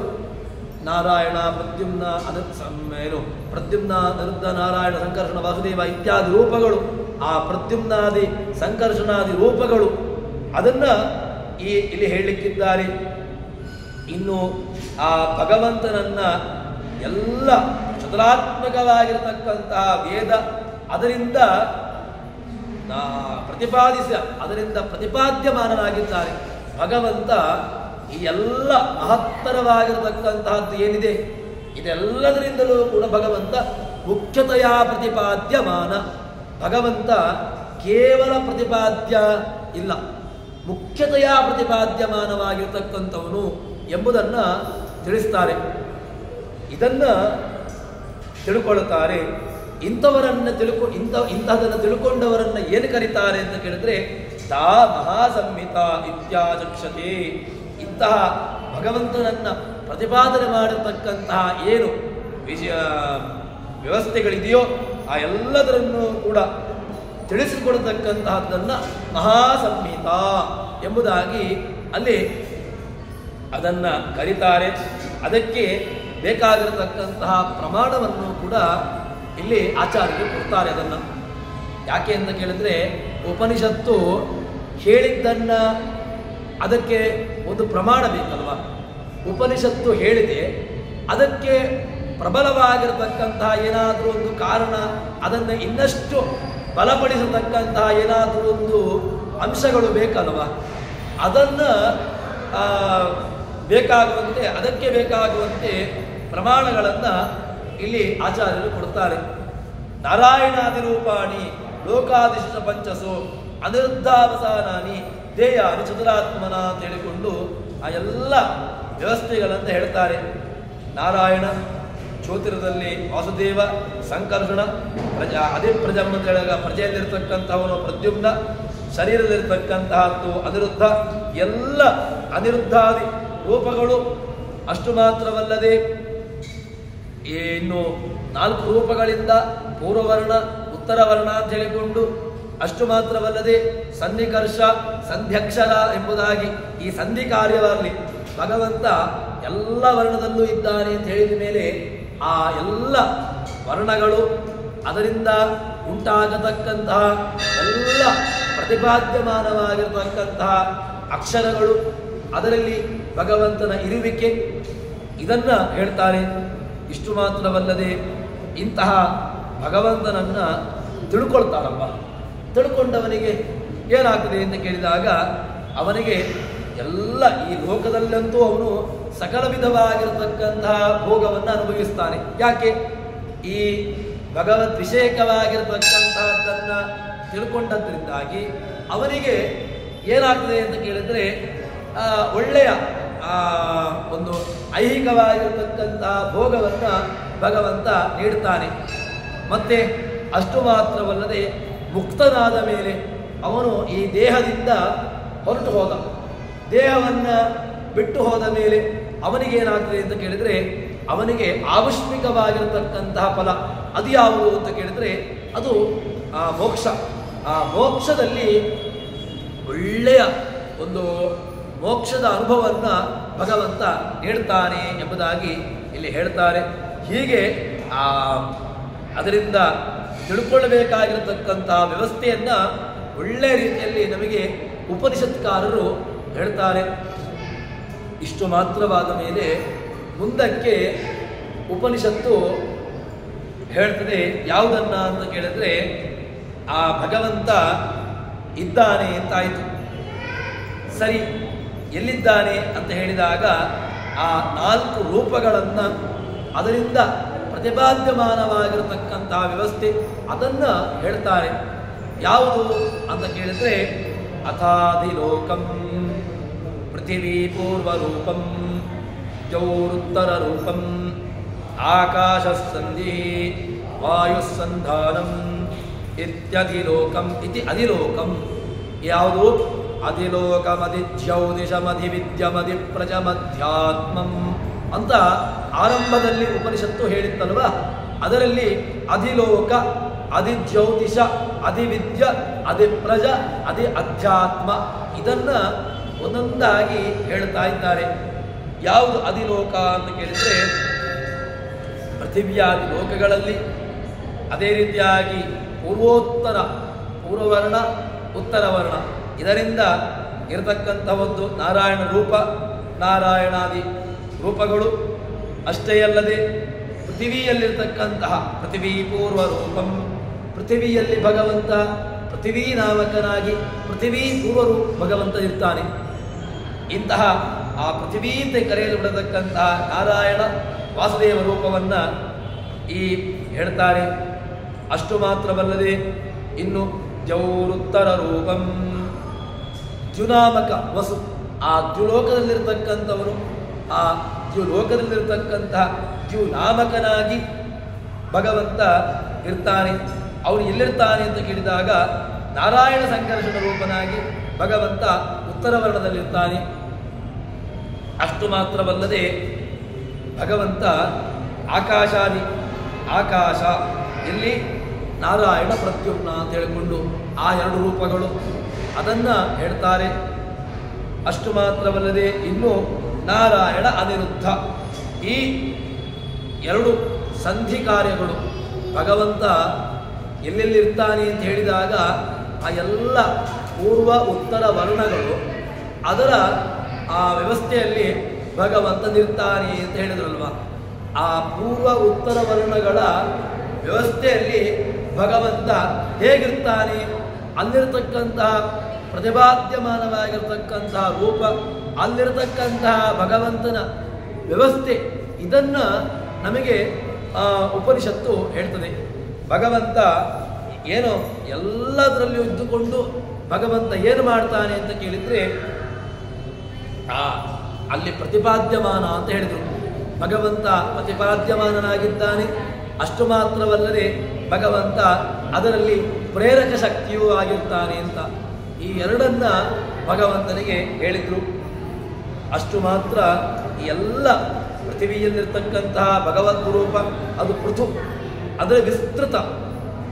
ನಾರಾಯಣ, ಪ್ರದ್ಯುಮ್ನ, ಪ್ರದ್ಯುಮ್ನ, ಅನಿರುದ್ಧ, ನಾರಾಯಣ, ಸಂಕರ್ಷಣ, ವಾಸುದೇವ ಇತ್ಯಾದಿ ರೂಪಗಳು, ಆ ಪ್ರದ್ಯುಮ್ನಾದಿ ಸಂಕರ್ಷಣಾದಿ ರೂಪಗಳು, ಅದನ್ನ ಇಲ್ಲಿ ಹೇಳಲಿಕ್ಕಿದ್ದಾರೆ. ಇನ್ನು ಆ ಭಗವಂತನನ್ನ ಎಲ್ಲ ಚತುರಾತ್ಮಕವಾಗಿರತಕ್ಕಂತಹ ವೇದ ಅದರಿಂದ ಅದರಿಂದ ಪ್ರತಿಪಾದ್ಯಮಾನನಾಗಿದ್ದಾರೆ. ಭಗವಂತ ಈ ಎಲ್ಲ ಮಹತ್ತರವಾಗಿರತಕ್ಕಂತಹದ್ದು ಏನಿದೆ ಇದೆಲ್ಲದರಿಂದಲೂ ಕೂಡ ಭಗವಂತ ಮುಖ್ಯತೆಯ ಪ್ರತಿಪಾದ್ಯಮಾನ. ಭಗವಂತ ಕೇವಲ ಪ್ರತಿಪಾದ್ಯ ಇಲ್ಲ, ಮುಖ್ಯತೆಯ ಪ್ರತಿಪಾದ್ಯಮಾನವಾಗಿರ್ತಕ್ಕಂಥವನು ಎಂಬುದನ್ನು ತಿಳಿಸ್ತಾರೆ. ಇದನ್ನು ತಿಳ್ಕೊಳ್ಳುತ್ತಾರೆ. ಇಂಥವರನ್ನು ಇಂತಹದನ್ನು ತಿಳ್ಕೊಂಡವರನ್ನು ಏನು ಕರೀತಾರೆ ಅಂತ ಕೇಳಿದ್ರೆ ತಾ ಮಹಾಸಂಹಿತ ಇತ್ಯಾಚಕ್ಷತೆ. ಇಂತಹ ಭಗವಂತನನ್ನ ಪ್ರತಿಪಾದನೆ ಮಾಡಿರ್ತಕ್ಕಂತಹ ಏನು ವ್ಯವಸ್ಥೆಗಳಿದೆಯೋ ಆ ಎಲ್ಲದರನ್ನು ಕೂಡ ತಿಳಿಸಿಕೊಡತಕ್ಕಂತಹದ್ದನ್ನು ಮಹಾಸಂಹಿತ ಎಂಬುದಾಗಿ ಅಲ್ಲಿ ಅದನ್ನು ಕರೀತಾರೆ. ಅದಕ್ಕೆ ಬೇಕಾಗಿರತಕ್ಕಂತಹ ಪ್ರಮಾಣವನ್ನು ಕೂಡ ಇಲ್ಲಿ ಆಚಾರ್ಯರು ಕೊಡ್ತಾರೆ. ಅದನ್ನು ಯಾಕೆ ಅಂತ ಕೇಳಿದ್ರೆ ಉಪನಿಷತ್ತು ಹೇಳಿದ್ದನ್ನ ಅದಕ್ಕೆ ಒಂದು ಪ್ರಮಾಣ ಬೇಕಲ್ವ. ಉಪನಿಷತ್ತು ಹೇಳಿದೆ, ಅದಕ್ಕೆ ಪ್ರಬಲವಾಗಿರತಕ್ಕಂತಹ ಏನಾದರೂ ಒಂದು ಕಾರಣ, ಅದನ್ನು ಇನ್ನಷ್ಟು ಬಲಪಡಿಸತಕ್ಕಂತಹ ಏನಾದರೂ ಒಂದು ಅಂಶಗಳು ಬೇಕಲ್ವ. ಅದನ್ನು ಅದಕ್ಕೆ ಬೇಕಾಗುವಂತೆ ಪ್ರಮಾಣಗಳನ್ನು ಇಲ್ಲಿ ಆಚಾರ್ಯರು ಕೊಡ್ತಾರೆ. ನಾರಾಯಣಾದಿರೂಪಾಣಿ ಲೋಕಾದಿಶ ಪಂಚಸು ಅನಿರುದ್ಧಾವಸಾನಾನಿ ಧ್ಯೇಯಾನಿ ಚತುರಾತ್ಮನ ಅಂತ ಹೇಳಿಕೊಂಡು ಆ ಎಲ್ಲ ವ್ಯವಸ್ಥೆಗಳನ್ನು ಹೇಳ್ತಾರೆ. ನಾರಾಯಣ, ಜ್ಯೋತಿರದಲ್ಲಿ ವಾಸುದೇವ, ಸಂಕರ್ಷಣ, ಅಧಿಪ್ರಜಂ ಅಂತ ಹೇಳಿದಾಗ ಪ್ರಜೆಯಲ್ಲಿರ್ತಕ್ಕಂಥವನು ಪ್ರದ್ಯುಮ್ನ, ಶರೀರದಲ್ಲಿರ್ತಕ್ಕಂತಹದ್ದು ಅನಿರುದ್ಧ, ಎಲ್ಲ ಅನಿರುದ್ಧಾದಿ ರೂಪಗಳು. ಅಷ್ಟು ಮಾತ್ರವಲ್ಲದೆ ಇನ್ನು 4 ರೂಪಗಳಿಂದ ಪೂರ್ವವರ್ಣ ಉತ್ತರವರ್ಣ ಅಂತ ಹೇಳಿಕೊಂಡು, ಅಷ್ಟು ಮಾತ್ರವಲ್ಲದೆ ಸನ್ನಿಕರ್ಷ ಸಂಧ್ಯಕ್ಷರ ಎಂಬುದಾಗಿ ಈ ಸಂಧಿ ಕಾರ್ಯವಾಗಿ ಭಗವಂತ ಎಲ್ಲ ವರ್ಣದಲ್ಲೂ ಇದ್ದಾನೆ ಅಂತ ಹೇಳಿದ ಮೇಲೆ ಆ ಎಲ್ಲ ವರ್ಣಗಳು ಅದರಿಂದ ಉಂಟಾಗತಕ್ಕಂತಹ ಎಲ್ಲ ಪ್ರತಿಪಾದ್ಯಮಾನವಾಗಿರತಕ್ಕಂತಹ ಅಕ್ಷರಗಳು, ಅದರಲ್ಲಿ ಭಗವಂತನ ಇರುವಿಕೆ, ಇದನ್ನ ಹೇಳ್ತಾರೆ. ಇಷ್ಟು ಮಾತ್ರವಲ್ಲದೆ ಇಂತಹ ಭಗವಂತನನ್ನ ತಿಳ್ಕೊಳ್ತಾರಪ್ಪ. ತಿಳ್ಕೊಂಡವನಿಗೆ ಏನಾಗ್ತದೆ ಅಂತ ಕೇಳಿದಾಗ ಅವನಿಗೆ ಎಲ್ಲ ಈ ಲೋಕದಲ್ಲಂತೂ ಅವನು ಸಕಲ ವಿಧವಾಗಿರತಕ್ಕಂತಹ ಭೋಗವನ್ನು ಅನುಭವಿಸ್ತಾನೆ. ಯಾಕೆ? ಈ ಭಗವದ್ ವಿಷಯಕವಾಗಿರತಕ್ಕಂತಹದ್ದನ್ನ ತಿಳ್ಕೊಂಡದ್ರಿಂದಾಗಿ ಅವನಿಗೆ ಏನಾಗ್ತದೆ ಅಂತ ಕೇಳಿದ್ರೆ ಒಳ್ಳೆಯ ಒಂದು ಐಹಿಕವಾಗಿರತಕ್ಕಂತಹ ಭೋಗವನ್ನು ಭಗವಂತ ನೀಡ್ತಾನೆ. ಮತ್ತೆ ಅಷ್ಟು ಮಾತ್ರವಲ್ಲದೆ ಮುಕ್ತನಾದ ಮೇಲೆ ಅವನು ಈ ದೇಹದಿಂದ ಹೊರಟು ಹೋದ, ದೇಹವನ್ನು ಬಿಟ್ಟು ಹೋದ ಮೇಲೆ ಅವನಿಗೇನಾಗ್ತದೆ ಅಂತ ಕೇಳಿದರೆ ಅವನಿಗೆ ಆವಶ್ಮಿಕವಾಗಿರತಕ್ಕಂತಹ ಫಲ ಅದು ಯಾವುದು ಅಂತ ಕೇಳಿದರೆ ಅದು ಮೋಕ್ಷ. ಆ ಮೋಕ್ಷದಲ್ಲಿ ಒಳ್ಳೆಯ ಒಂದು ಮೋಕ್ಷದ ಅನುಭವವನ್ನು ಭಗವಂತ ನೀಡ್ತಾನೆ ಎಂಬುದಾಗಿ ಇಲ್ಲಿ ಹೇಳ್ತಾರೆ. ಹೀಗೆ ಅದರಿಂದ ತಿಳ್ಕೊಳ್ಳಬೇಕಾಗಿರತಕ್ಕಂತಹ ವ್ಯವಸ್ಥೆಯನ್ನು ಒಳ್ಳೆಯ ರೀತಿಯಲ್ಲಿ ನಮಗೆ ಉಪನಿಷತ್ಕಾರರು ಹೇಳ್ತಾರೆ. ಇಷ್ಟು ಮಾತ್ರವಾದ ಮೇಲೆ ಮುಂದಕ್ಕೆ ಉಪನಿಷತ್ತು ಹೇಳ್ತದೆ ಯಾವುದನ್ನ ಅಂತ ಕೇಳಿದ್ರೆ ಆ ಭಗವಂತ ಇದ್ದಾನೆ ಅಂತಾಯಿತು. ಸರಿ, ಎಲ್ಲಿದ್ದಾನೆ ಅಂತ ಹೇಳಿದಾಗ ಆ 4 ರೂಪಗಳನ್ನು ಅದರಿಂದ ಪ್ರತಿಪಾದ್ಯಮಾನವಾಗಿರತಕ್ಕಂತಹ ವ್ಯವಸ್ಥೆ ಅದನ್ನು ಹೇಳ್ತಾರೆ. ಯಾವುದು ಅಂತ ಕೇಳಿದ್ರೆ ಅಥಾದಿಲೋಕಂ ಪೃಥಿವೀ ಪೂರ್ವರೂಪಂ ಜೌರುತ್ತರ ರೂಪಂ ಆಕಾಶಸ್ಸಂಧಿ ವಾಯುಸ್ಸಂಧಾನಂ ಇತ್ಯಧಿಲೋಕಂ ಇತಿ ಅಧಿಲೋಕಂ. ಯಾವುದು? ಅಧಿಲೋಕಮಧಿಜ್ಯೌದಿಶಮಧಿವಿದ್ಯಮಧಿಪ್ರಜಮಧ್ಯಾತ್ಮಂ ಅಂತ ಆರಂಭದಲ್ಲಿ ಉಪನಿಷತ್ತು ಹೇಳಿತ್ತಲ್ವ. ಅದರಲ್ಲಿ ಅಧಿಲೋಕ, ಅಧಿಜ್ಯೋತಿಷ, ಅಧಿವಿದ್ಯ, ಅಧಿಪ್ರಜ, ಅಧ್ಯಾತ್ಮ ಇದನ್ನು ಒಂದೊಂದಾಗಿ ಹೇಳ್ತಾ ಇದ್ದಾರೆ. ಯಾವುದು ಅಧಿಲೋಕ ಅಂತ ಕೇಳಿದರೆ ಪೃಥಿವ್ಯಾದಿ ಲೋಕಗಳಲ್ಲಿ, ಅದೇ ರೀತಿಯಾಗಿ ಪೂರ್ವವರ್ಣ ಉತ್ತರವರ್ಣ ಇದರಿಂದ ಇರತಕ್ಕಂಥ ಒಂದು ನಾರಾಯಣ ರೂಪ, ನಾರಾಯಣಾದಿ ರೂಪಗಳು. ಅಷ್ಟೇ ಅಲ್ಲದೆ ಪೃಥಿವಿಯಲ್ಲಿರ್ತಕ್ಕಂತಹ ಪೃಥಿವೀ ಪೂರ್ವ ರೂಪಂ, ಪೃಥಿವಿಯಲ್ಲಿ ಭಗವಂತ ಪೃಥಿವೀ ನಾಮಕನಾಗಿ ಪೃಥಿವೀ ಪೂರ್ವರು ಭಗವಂತ ಇರ್ತಾನೆ. ಇಂತಹ ಆ ಪೃಥಿವೀ ಅಂತ ಕರೆಯಲು ಬಿಡತಕ್ಕಂತಹ ನಾರಾಯಣ ವಾಸುದೇವ ರೂಪವನ್ನು ಈ ಹೇಳ್ತಾರೆ. ಅಷ್ಟು ಮಾತ್ರವಲ್ಲದೆ ಇನ್ನು ದ್ಯೌರುತ್ತರ ರೂಪಂ, ದ್ಯುನಾಮಕ ವಸು, ಆ ದ್ಯುಲೋಕದಲ್ಲಿರ್ತಕ್ಕಂಥವನು, ಆ ದ್ಯುಲೋಕದಲ್ಲಿರ್ತಕ್ಕಂತಹ ದ್ಯುನಾಮಕನಾಗಿ ಭಗವಂತ ಇರ್ತಾನೆ. ಅವನು ಎಲ್ಲಿರ್ತಾನೆ ಅಂತ ಕೇಳಿದಾಗ ನಾರಾಯಣ ಸಂಕರ್ಷಣ ರೂಪನಾಗಿ ಭಗವಂತ ಉತ್ತರ ವರ್ಣದಲ್ಲಿರ್ತಾನೆ. ಅಷ್ಟು ಮಾತ್ರವಲ್ಲದೆ ಭಗವಂತ ಆಕಾಶಾದಿ, ಆಕಾಶ ಎಲ್ಲಿ ನಾರಾಯಣ ಪ್ರದ್ಯುಮ್ನ ಅಂತ ಹೇಳಿಕೊಂಡು ಆ ಎರಡು ರೂಪಗಳು ಅದನ್ನು ಹೇಳ್ತಾರೆ. ಅಷ್ಟು ಮಾತ್ರವಲ್ಲದೆ ಇನ್ನು ನಾರಾಯಣ ಅನಿರುದ್ಧ, ಈ ಎರಡು ಸಂಧಿ ಕಾರ್ಯಗಳು ಭಗವಂತ ಎಲ್ಲೆಲ್ಲಿರ್ತಾನೆ ಅಂತ ಹೇಳಿದಾಗ ಆ ಎಲ್ಲ ಪೂರ್ವ ಉತ್ತರ ವರ್ಣಗಳು ಅದರ ಆ ವ್ಯವಸ್ಥೆಯಲ್ಲಿ ಭಗವಂತನಿರ್ತಾನೆ ಅಂತ ಹೇಳಿದ್ರಲ್ವ. ಆ ಪೂರ್ವ ಉತ್ತರ ವರ್ಣಗಳ ವ್ಯವಸ್ಥೆಯಲ್ಲಿ ಭಗವಂತ ಹೇಗಿರ್ತಾನೆ, ಅಲ್ಲಿರ್ತಕ್ಕಂತಹ ಪ್ರತಿಪಾದ್ಯಮಾನವಾಗಿರ್ತಕ್ಕಂತಹ ರೂಪ, ಅಲ್ಲಿರತಕ್ಕಂತಹ ಭಗವಂತನ ವ್ಯವಸ್ಥೆ, ಇದನ್ನು ನಮಗೆ ಉಪನಿಷತ್ತು ಹೇಳ್ತದೆ. ಭಗವಂತ ಏನೋ ಎಲ್ಲದರಲ್ಲಿಯೂ ಇದ್ದುಕೊಂಡು ಭಗವಂತ ಏನು ಮಾಡ್ತಾನೆ ಅಂತ ಕೇಳಿದರೆ ಅಲ್ಲಿ ಪ್ರತಿಪಾದ್ಯಮಾನ ಅಂತ ಹೇಳಿದರು. ಭಗವಂತ ಪ್ರತಿಪಾದ್ಯಮಾನನಾಗಿದ್ದಾನೆ. ಅಷ್ಟು ಮಾತ್ರವಲ್ಲದೆ ಭಗವಂತ ಅದರಲ್ಲಿ ಪ್ರೇರಕ ಶಕ್ತಿಯೂ ಆಗಿರ್ತಾನೆ ಅಂತ ಈ ಎರಡನ್ನ ಭಗವಂತನಿಗೆ ಹೇಳಿದರು. ಅಷ್ಟು ಮಾತ್ರ ಈ ಎಲ್ಲ ಪೃಥಿವಿಯಲ್ಲಿರ್ತಕ್ಕಂತಹ ಭಗವದ್ ರೂಪ ಅದು ಪೃಥು, ಅದರ ವಿಸ್ತೃತ.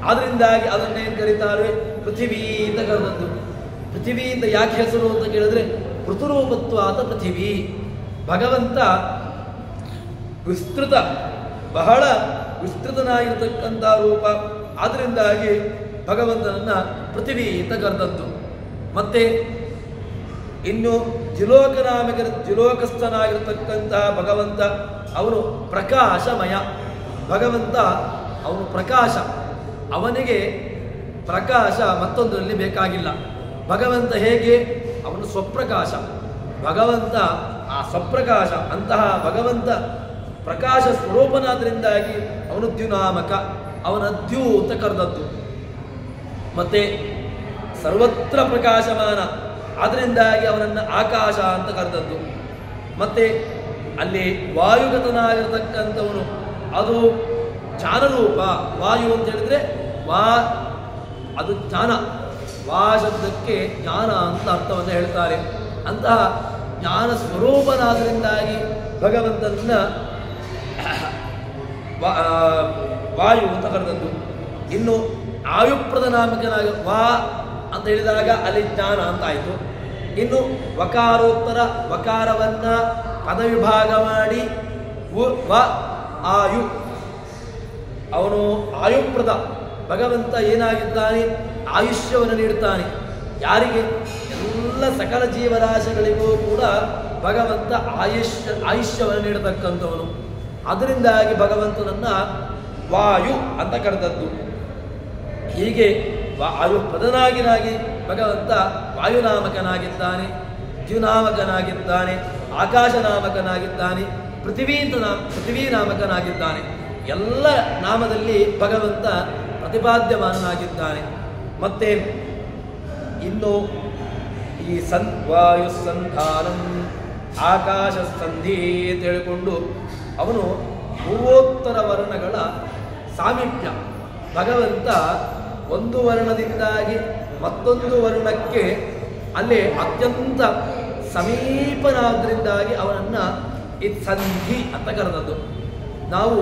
ಆದ್ದರಿಂದಾಗಿ ಅದನ್ನೇನು ಕರೀತಾರೆ, ಪೃಥಿವೀ ಅಂತ ಕರೆದದ್ದು. ಪೃಥಿವೀ ಅಂತ ಯಾಕೆ ಹೆಸರು ಅಂತ ಕೇಳಿದ್ರೆ ಪೃಥುರೂಪತ್ವ ಆತ ಪೃಥಿವೀ. ಭಗವಂತ ವಿಸ್ತೃತ, ಬಹಳ ವಿಸ್ತೃತನಾಗಿರ್ತಕ್ಕಂಥ ರೂಪ. ಆದ್ದರಿಂದಾಗಿ ಭಗವಂತನನ್ನ ಪೃಥಿವೀ ಅಂತ ಕರೆದದ್ದು. ಮತ್ತೆ ಇನ್ನು ದ್ಯುಲೋಕಸ್ಥನಾಗಿರ್ತಕ್ಕಂತಹ ಭಗವಂತ ಅವನು ಪ್ರಕಾಶಮಯ. ಭಗವಂತ ಅವನು ಪ್ರಕಾಶ, ಅವನಿಗೆ ಪ್ರಕಾಶ ಮತ್ತೊಂದರಲ್ಲಿ ಬೇಕಾಗಿಲ್ಲ. ಭಗವಂತ ಹೇಗೆ, ಅವನು ಸ್ವಪ್ರಕಾಶ. ಭಗವಂತ ಆ ಸ್ವಪ್ರಕಾಶ, ಅಂತಹ ಭಗವಂತ ಪ್ರಕಾಶ ಸ್ವರೂಪನಾದ್ರಿಂದಾಗಿ ಅವನು ದ್ಯುನಾಮಕ, ಅವನ ದ್ಯು ಅಂತ ಕರೆದದ್ದು. ಮತ್ತೆ ಸರ್ವತ್ರ ಪ್ರಕಾಶಮಾನ, ಆದ್ದರಿಂದಾಗಿ ಅವನನ್ನು ಆಕಾಶ ಅಂತ ಕರೆದದ್ದು. ಮತ್ತೆ ಅಲ್ಲಿ ವಾಯುಗತನಾಗಿರ್ತಕ್ಕಂಥವನು ಅದು ಜ್ಞಾನರೂಪ. ವಾಯು ಅಂತ ಹೇಳಿದ್ರೆ ಅದು ಜ್ಞಾನ. ವಾ ಶಬ್ದಕ್ಕೆ ಜ್ಞಾನ ಅಂತ ಅರ್ಥವನ್ನು ಹೇಳ್ತಾರೆ. ಅಂತಹ ಜ್ಞಾನ ಸ್ವರೂಪನಾದ್ರಿಂದಾಗಿ ಭಗವಂತನನ್ನ ವಾಯು ಅಂತ ಕರೆದದ್ದು. ಇನ್ನು ಆಯುಪ್ರದ ನಾಮಕನಾಗಿ ವಾ ಅಂತ ಹೇಳಿದಾಗ ಅಲ್ಲಿ ಜ್ಞಾನ ಅಂತ ಆಯಿತು. ಇನ್ನು ವಕಾರೋತ್ತರ, ವಕಾರವನ್ನ ಪದವಿಭಾಗ ಮಾಡಿ ವ ಆಯು, ಅವನು ಆಯುಪ್ರದ. ಭಗವಂತ ಏನಾಗಿದ್ದಾನೆ, ಆಯುಷ್ಯವನ್ನು ನೀಡುತ್ತಾನೆ. ಯಾರಿಗೆ, ಎಲ್ಲ ಸಕಲ ಜೀವರಾಶಿಗಳಿಗೂ ಕೂಡ ಭಗವಂತ ಆಯುಷ್ಯವನ್ನು ನೀಡತಕ್ಕಂಥವನು. ಅದರಿಂದಾಗಿ ಭಗವಂತನನ್ನ ವಾಯು ಅಂತ ಕರೆದದ್ದು. ಹೀಗೆ ವಾಯುಪ್ರದನಾಗಿ ಭಗವಂತ ವಾಯುನಾಮಕನಾಗಿದ್ದಾನೆ, ದ್ಯುನಾಮಕನಾಗಿದ್ದಾನೆ, ಆಕಾಶನಾಮಕನಾಗಿದ್ದಾನೆ, ಪೃಥಿವೀ ನಾಮಕನಾಗಿದ್ದಾನೆ. ಎಲ್ಲ ನಾಮದಲ್ಲಿ ಭಗವಂತ ಪ್ರತಿಪಾದ್ಯಮಾನನಾಗಿದ್ದಾನೆ. ಮತ್ತೆ ಇನ್ನು ಈ ವಾಯು ಸಂಧಾನಂ ಆಕಾಶ ಸಂಧಿ ಅಂತ ಹೇಳಿಕೊಂಡು ಅವನು ಪೂರ್ವೋತ್ತರ ವರ್ಣಗಳ ಸಾಮೀಪ್ಯ. ಭಗವಂತ ಒಂದು ವರ್ಣದಿಂದಾಗಿ ಮತ್ತೊಂದು ವರ್ಣಕ್ಕೆ ಅಲ್ಲಿ ಅತ್ಯಂತ ಸಮೀಪನಾದ್ರಿಂದಾಗಿ ಅವನನ್ನು ಈ ಸಂಧಿ ಅಂತ ಕರೆದದ್ದು. ನಾವು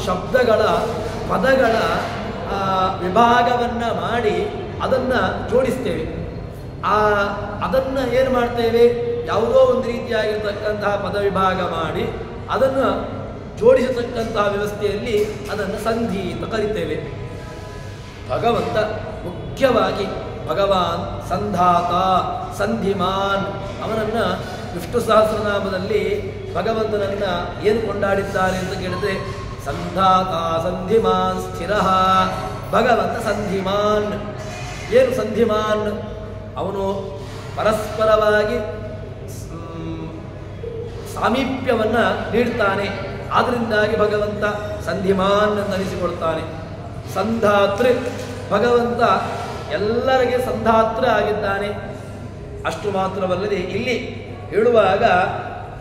ಶಬ್ದಗಳ ಪದಗಳ ವಿಭಾಗವನ್ನು ಮಾಡಿ ಅದನ್ನು ಜೋಡಿಸ್ತೇವೆ. ಅದನ್ನು ಏನು ಮಾಡ್ತೇವೆ, ಯಾವುದೋ ಒಂದು ರೀತಿಯಾಗಿರ್ತಕ್ಕಂತಹ ಪದ ವಿಭಾಗ ಮಾಡಿ ಅದನ್ನು ಜೋಡಿಸತಕ್ಕಂತಹ ವ್ಯವಸ್ಥೆಯಲ್ಲಿ ಅದನ್ನು ಸಂಧಿ ಅಂತ ಕರಿತೇವೆ. ಭಗವಂತ ಮುಖ್ಯವಾಗಿ ಭಗವಾನ್ ಸಂಧಾತ, ಸಂಧಿಮಾನ್, ಅವನನ್ನು ವಿಷ್ಣು ಸಹಸ್ರನಾಮದಲ್ಲಿ ಭಗವಂತನನ್ನ ಏನು ಕೊಂಡಾಡಿದ್ದಾರೆ ಅಂತ ಕೇಳಿದ್ರೆ ಸಂಧಾತ ಸಂಧಿಮಾನ್ ಸ್ಥಿರ. ಭಗವಂತ ಸಂಧಿಮಾನ್. ಏನು ಸಂಧಿಮಾನ್? ಅವನು ಪರಸ್ಪರವಾಗಿ ಸಾಮೀಪ್ಯವನ್ನು ನೀಡ್ತಾನೆ. ಆದ್ದರಿಂದಾಗಿ ಭಗವಂತ ಸಂಧಿಮಾನ್ ಅಂತ ಅನಿಸಿಕೊಳ್ತಾನೆ. ಸಂಧಾತೃ, ಭಗವಂತ ಎಲ್ಲರಿಗೆ ಸಂಧಾತೃ ಆಗಿದ್ದಾನೆ. ಅಷ್ಟು ಮಾತ್ರವಲ್ಲದೆ ಇಲ್ಲಿ ಹೇಳುವಾಗ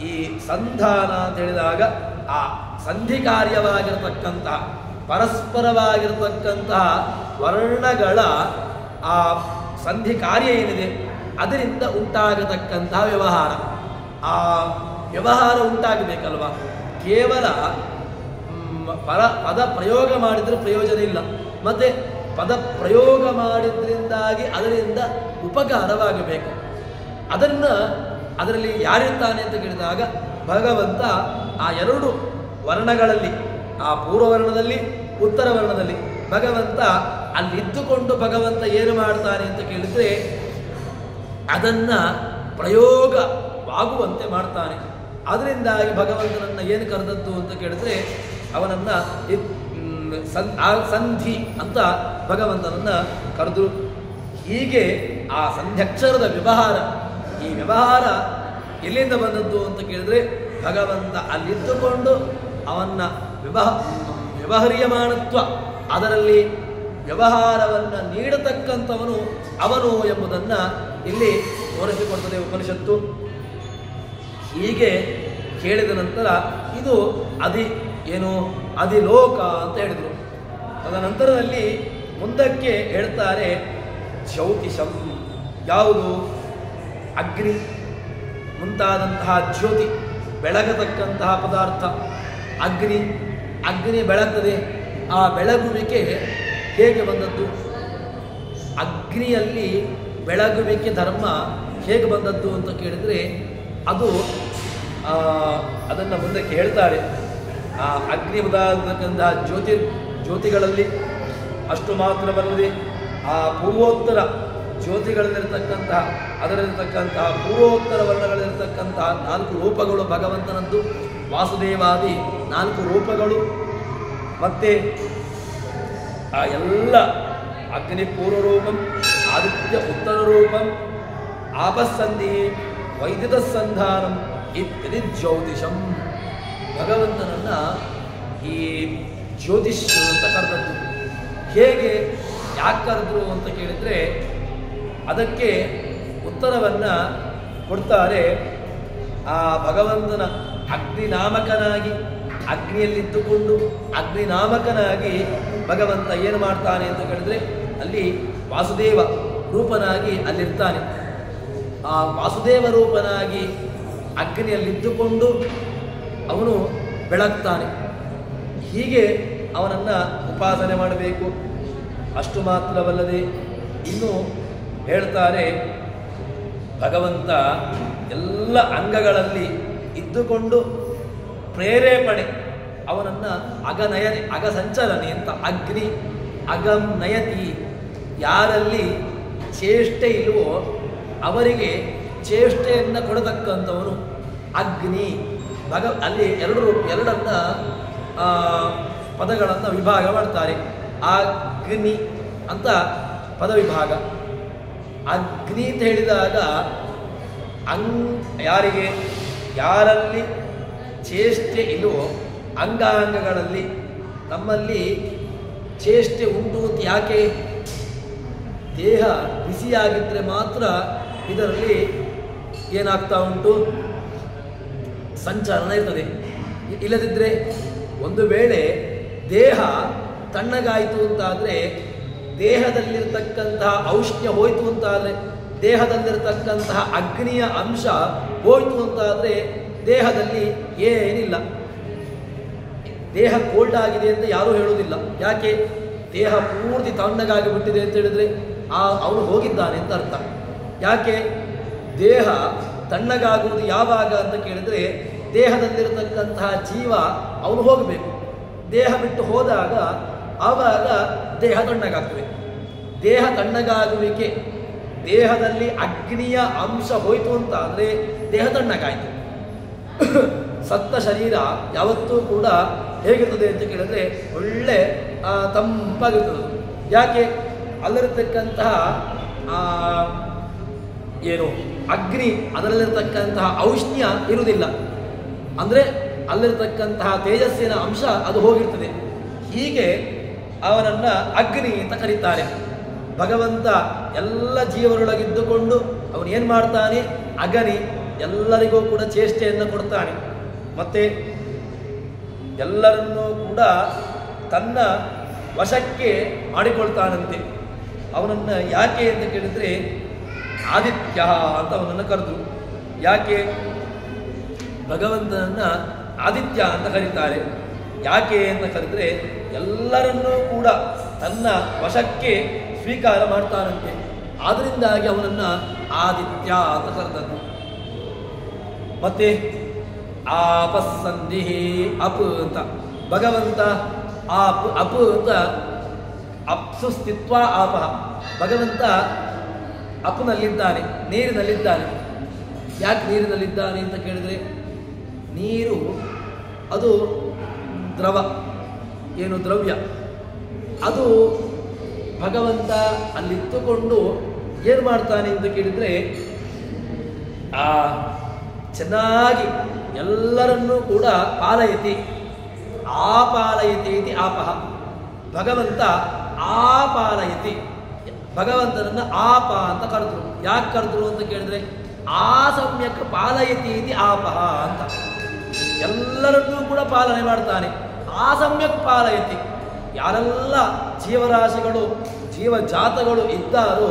ಈ ಸಂಧಾನ ಅಂತ ಹೇಳಿದಾಗ ಆ ಸಂಧಿ ಕಾರ್ಯವಾಗಿರತಕ್ಕಂತಹ ಪರಸ್ಪರವಾಗಿರತಕ್ಕಂತಹ ವರ್ಣಗಳ ಆ ಸಂಧಿ ಕಾರ್ಯ ಏನಿದೆ ಅದರಿಂದ ಉಂಟಾಗತಕ್ಕಂತಹ ವ್ಯವಹಾರ. ಆ ವ್ಯವಹಾರ ಉಂಟಾಗಬೇಕಲ್ವ. ಕೇವಲ ಪದ ಪ್ರಯೋಗ ಮಾಡಿದರೆ ಪ್ರಯೋಜನ ಇಲ್ಲ. ಮತ್ತೆ ಪದ ಪ್ರಯೋಗ ಮಾಡಿದ್ರಿಂದಾಗಿ ಅದರಿಂದ ಉಪಕಾರವಾಗಬೇಕು. ಅದರಲ್ಲಿ ಯಾರಿರ್ತಾನೆ ಅಂತ ಕೇಳಿದಾಗ ಭಗವಂತ ಆ ಎರಡು ವರ್ಣಗಳಲ್ಲಿ, ಆ ಪೂರ್ವವರ್ಣದಲ್ಲಿ ಉತ್ತರ ವರ್ಣದಲ್ಲಿ ಭಗವಂತ ಅಲ್ಲಿದ್ದುಕೊಂಡು ಭಗವಂತ ಏನು ಮಾಡ್ತಾನೆ ಅಂತ ಕೇಳಿದರೆ ಅದನ್ನು ಪ್ರಯೋಗವಾಗುವಂತೆ ಮಾಡ್ತಾನೆ. ಅದರಿಂದಾಗಿ ಭಗವಂತನನ್ನು ಏನು ಕರೆದದ್ದು ಅಂತ ಕೇಳಿದ್ರೆ ಅವನನ್ನು ಸಂಧಿ ಅಂತ ಭಗವಂತನನ್ನು ಕರೆದು. ಹೀಗೆ ಆ ಸಂಧ್ಯಕ್ಷರದ ವ್ಯವಹಾರ, ಈ ವ್ಯವಹಾರ ಎಲ್ಲಿಂದ ಬಂದದ್ದು ಅಂತ ಕೇಳಿದ್ರೆ ಭಗವಂತ ಅಲ್ಲಿದ್ದುಕೊಂಡು ಅವನ್ನ ವ್ಯವಹಾರ್ಯಮಾನತ್ವ, ಅದರಲ್ಲಿ ವ್ಯವಹಾರವನ್ನು ನೀಡತಕ್ಕಂಥವನು ಅವನು ಎಂಬುದನ್ನು ಇಲ್ಲಿ ತೋರಿಸಿಕೊಡ್ತದೆ ಉಪನಿಷತ್ತು. ಹೀಗೆ ಕೇಳಿದ ನಂತರ ಇದು ಅಧಿಲೋಕ ಅಂತ ಹೇಳಿದರು. ತದನಂತರದಲ್ಲಿ ಮುಂದಕ್ಕೆ ಹೇಳ್ತಾರೆ ಜ್ಯೋತಿಷಂ. ಯಾವುದು? ಅಗ್ನಿ ಮುಂತಾದಂತಹ ಜ್ಯೋತಿ, ಬೆಳಗತಕ್ಕಂತಹ ಪದಾರ್ಥ ಅಗ್ನಿ ಬೆಳಗ್ತದೆ. ಆ ಬೆಳಗುವಿಕೆ ಹೇಗೆ ಬಂದದ್ದು? ಅಗ್ನಿಯಲ್ಲಿ ಬೆಳಗುವಿಕೆ ಧರ್ಮ ಹೇಗೆ ಬಂದದ್ದು ಅಂತ ಕೇಳಿದರೆ ಅದನ್ನು ಮುಂದಕ್ಕೆ ಹೇಳ್ತಾರೆ. ಆ ಅಗ್ನಿ ಉದಾಹರಣೆಂತಹ ಜ್ಯೋತಿಗಳಲ್ಲಿ ಅಷ್ಟು ಮಾತ್ರವಲ್ಲದೆ ಆ ಪೂರ್ವೋತ್ತರ ಜ್ಯೋತಿಗಳಲ್ಲಿರತಕ್ಕಂತಹ ಅದರಲ್ಲಿರತಕ್ಕಂತಹ ಪೂರ್ವೋತ್ತರ ವರ್ಣಗಳಲ್ಲಿರತಕ್ಕಂತಹ 4 ರೂಪಗಳು ಭಗವಂತನದ್ದು. ವಾಸುದೇವಾದಿ 4 ರೂಪಗಳು. ಮತ್ತೆ ಆ ಎಲ್ಲ ಅಗ್ನಿ ಪೂರ್ವ ರೂಪಂ, ಆದಿತ್ಯ ಉತ್ತರ ರೂಪಂ, ಆಪಸ್ಸಂಧಿ, ವೈದ್ಯುತ ಸಂಧಾನಂ ಇತ್ಯದಿ ಜ್ಯೋತಿಷಂ. ಭಗವಂತನನ್ನ ಈ ಜ್ಯೋತಿಷ್ ಅಂತ ಕರೆದದ್ದು. ಹೇಗೆ, ಯಾಕೆ ಕರೆದ್ರು ಅಂತ ಕೇಳಿದರೆ ಅದಕ್ಕೆ ಉತ್ತರವನ್ನು ಕೊಡ್ತಾರೆ. ಆ ಭಗವಂತನ ಅಗ್ನಿನಾಮಕನಾಗಿ, ಅಗ್ನಿಯಲ್ಲಿದ್ದುಕೊಂಡು ಅಗ್ನಿನಾಮಕನಾಗಿ ಭಗವಂತ ಏನು ಮಾಡ್ತಾನೆ ಅಂತ ಕೇಳಿದ್ರೆ ಅಲ್ಲಿ ವಾಸುದೇವ ರೂಪನಾಗಿ ಅಲ್ಲಿರ್ತಾನೆ. ಆ ವಾಸುದೇವ ರೂಪನಾಗಿ ಅಗ್ನಿಯಲ್ಲಿದ್ದುಕೊಂಡು ಅವನು ಬೆಳಗ್ತಾನೆ. ಹೀಗೆ ಅವನನ್ನು ಉಪಾಸನೆ ಮಾಡಬೇಕು. ಅಷ್ಟು ಮಾತ್ರವಲ್ಲದೆ ಇನ್ನು ಹೇಳ್ತಾರೆ ಭಗವಂತ ಎಲ್ಲ ಅಂಗಗಳಲ್ಲಿ ಇದ್ದುಕೊಂಡು ಪ್ರೇರೇಪಣೆ, ಅವನನ್ನು ಅಗಸಂಚಲನೆ ಅಂತ. ಅಗ್ನಿ ಅಗಂ ನಯತಿ, ಯಾರಲ್ಲಿ ಚೇಷ್ಟೆ ಇಲ್ವೋ ಅವರಿಗೆ ಚೇಷ್ಟೆಯನ್ನು ಕೊಡತಕ್ಕಂಥವನು ಅಗ್ನಿ. ಅಲ್ಲಿ ಎರಡನ್ನ ಪದಗಳನ್ನು ವಿಭಾಗ ಮಾಡ್ತಾರೆ. ಅಗ್ನಿ ಅಂತ ಪದ ವಿಭಾಗ. ಅಗ್ನಿ ಅಂತ ಹೇಳಿದಾಗ ಯಾರಲ್ಲಿ ಚೇಷ್ಟೆ ಇಲ್ಲವೋ ಅಂಗಾಂಗಗಳಲ್ಲಿ ನಮ್ಮಲ್ಲಿ ಚೇಷ್ಟೆ ಉಂಟು ಅಂತ. ಯಾಕೆ? ದೇಹ ಬಿಸಿಯಾಗಿದ್ದರೆ ಮಾತ್ರ ಇದರಲ್ಲಿ ಏನಾಗ್ತಾ ಉಂಟು, ಸಂಚಲನ ಇರ್ತದೆ. ಇಲ್ಲದಿದ್ದರೆ ಒಂದು ವೇಳೆ ದೇಹ ತಣ್ಣಗಾಯಿತು ಅಂತಾದರೆ, ದೇಹದಲ್ಲಿರ್ತಕ್ಕಂತಹ ಔಷ್ಣ್ಯ ಹೋಯಿತು ಅಂತಾದರೆ, ದೇಹದಲ್ಲಿರ್ತಕ್ಕಂತಹ ಅಗ್ನಿಯ ಅಂಶ ಹೋಯಿತು ಅಂತಾದರೆ ದೇಹದಲ್ಲಿ ಏನಿಲ್ಲ. ದೇಹ ಕೋಲ್ಡ್ ಆಗಿದೆ ಅಂತ ಯಾರೂ ಹೇಳುವುದಿಲ್ಲ. ಯಾಕೆ? ದೇಹ ಪೂರ್ತಿ ತಣ್ಣಗಾಗಿ ಬಿಟ್ಟಿದೆ ಅಂತ ಹೇಳಿದರೆ ಅವನು ಹೋಗಿದ್ದಾನೆ ಅಂತ ಅರ್ಥ. ಯಾಕೆ? ದೇಹ ತಣ್ಣಗಾಗುವುದು ಯಾವಾಗ ಅಂತ ಕೇಳಿದರೆ ದೇಹದಲ್ಲಿರತಕ್ಕಂತಹ ಜೀವ ಅವನು ಹೋಗಬೇಕು. ದೇಹ ಬಿಟ್ಟು ಹೋದಾಗ ಆವಾಗ ದೇಹ ತಣ್ಣಗಾಗ್ತದೆ. ದೇಹ ತಣ್ಣಗಾಗುವಿಕೆ, ದೇಹದಲ್ಲಿ ಅಗ್ನಿಯ ಅಂಶ ಹೋಯಿತು ಅಂತ ಆದರೆ ದೇಹ ತಣ್ಣಗಾಯಿತು. ಸತ್ತ ಶರೀರ ಯಾವತ್ತೂ ಕೂಡ ಹೇಗಿರ್ತದೆ ಅಂತ ಕೇಳಿದ್ರೆ ಒಳ್ಳೆ ತಂಪಾಗಿರ್ತದೆ. ಯಾಕೆ? ಅಲ್ಲಿರತಕ್ಕಂತಹ ಏನು ಅಗ್ನಿ, ಅದರಲ್ಲಿರ್ತಕ್ಕಂತಹ ಔಷ್ಣ್ಯ ಇರುವುದಿಲ್ಲ. ಅಂದರೆ ಅಲ್ಲಿರ್ತಕ್ಕಂತಹ ತೇಜಸ್ಸಿನ ಅಂಶ ಅದು ಹೋಗಿರ್ತದೆ. ಹೀಗೆ ಅವನನ್ನು ಅಗ್ನಿ ಅಂತ ಕರೀತಾರೆ. ಭಗವಂತ ಎಲ್ಲ ಜೀವರೊಳಗಿದ್ದುಕೊಂಡು ಅವನು ಏನು ಮಾಡ್ತಾನೆ? ಅಗನಿ, ಎಲ್ಲರಿಗೂ ಕೂಡ ಚೇಷ್ಟೆಯನ್ನು ಕೊಡ್ತಾನೆ. ಮತ್ತೆ ಎಲ್ಲರನ್ನೂ ಕೂಡ ತನ್ನ ವಶಕ್ಕೆ ಮಾಡಿಕೊಳ್ತಾನಂತೆ. ಅವನನ್ನು ಯಾಕೆ ಅಂತ ಕೇಳಿದರೆ ಆದಿತ್ಯ ಅಂತ ಅವನನ್ನು ಕರೆದ್ರು. ಯಾಕೆ ಭಗವಂತನನ್ನು ಆದಿತ್ಯ ಅಂತ ಕರೀತಾರೆ? ಯಾಕೆ ಅಂತ ಕರೆದರೆ ಎಲ್ಲರನ್ನೂ ಕೂಡ ತನ್ನ ವಶಕ್ಕೆ ಸ್ವೀಕಾರ ಮಾಡ್ತಾನಂತೆ. ಆದ್ದರಿಂದಾಗಿ ಅವನನ್ನು ಆದಿತ್ಯ ಅಂತ ಕರೆದದ್ದು. ಮತ್ತೆ ಆಪಸ್ಸಂಧಿ ಅಪ್ ಅಂತ ಭಗವಂತ ಅಪ್ ಅಂತ ಅಪ್ಸು ಸ್ಥಿತ್ವ ಆಪ. ಭಗವಂತ ಅಪ್ನಲ್ಲಿದ್ದಾನೆ, ನೀರಿನಲ್ಲಿದ್ದಾನೆ. ಯಾಕೆ ನೀರಿನಲ್ಲಿದ್ದಾನೆ ಅಂತ ಕೇಳಿದರೆ ನೀರು ಅದು ದ್ರವ, ಏನು ದ್ರವ್ಯ, ಅದು ಭಗವಂತ ಅಲ್ಲಿತ್ತುಕೊಂಡು ಏನು ಮಾಡ್ತಾನೆ ಅಂತ ಕೇಳಿದರೆ ಚೆನ್ನಾಗಿ ಎಲ್ಲರನ್ನೂ ಕೂಡ ಪಾಲಯತಿ. ಆಪಾಲಯತಿ ಇತಿ ಆಪಹ. ಭಗವಂತ ಆಪಾಲಯತಿ, ಭಗವಂತನನ್ನು ಆಪ ಅಂತ ಕರೆದ್ರು. ಯಾಕೆ ಕರೆದ್ರು ಅಂತ ಕೇಳಿದ್ರೆ ಆ ಸಮ್ಯಕ್ ಪಾಲಯತಿ ಇತಿ ಆಪಹ ಅಂತ. ಎಲ್ಲರನ್ನೂ ಕೂಡ ಪಾಲನೆ ಮಾಡ್ತಾನೆ. ಆ ಸಮ್ಯಕ್ ಪಾಲಯತಿ. ಯಾರೆಲ್ಲ ಜೀವರಾಶಿಗಳು ಜೀವಜಾತಗಳು ಇದ್ದಾರೋ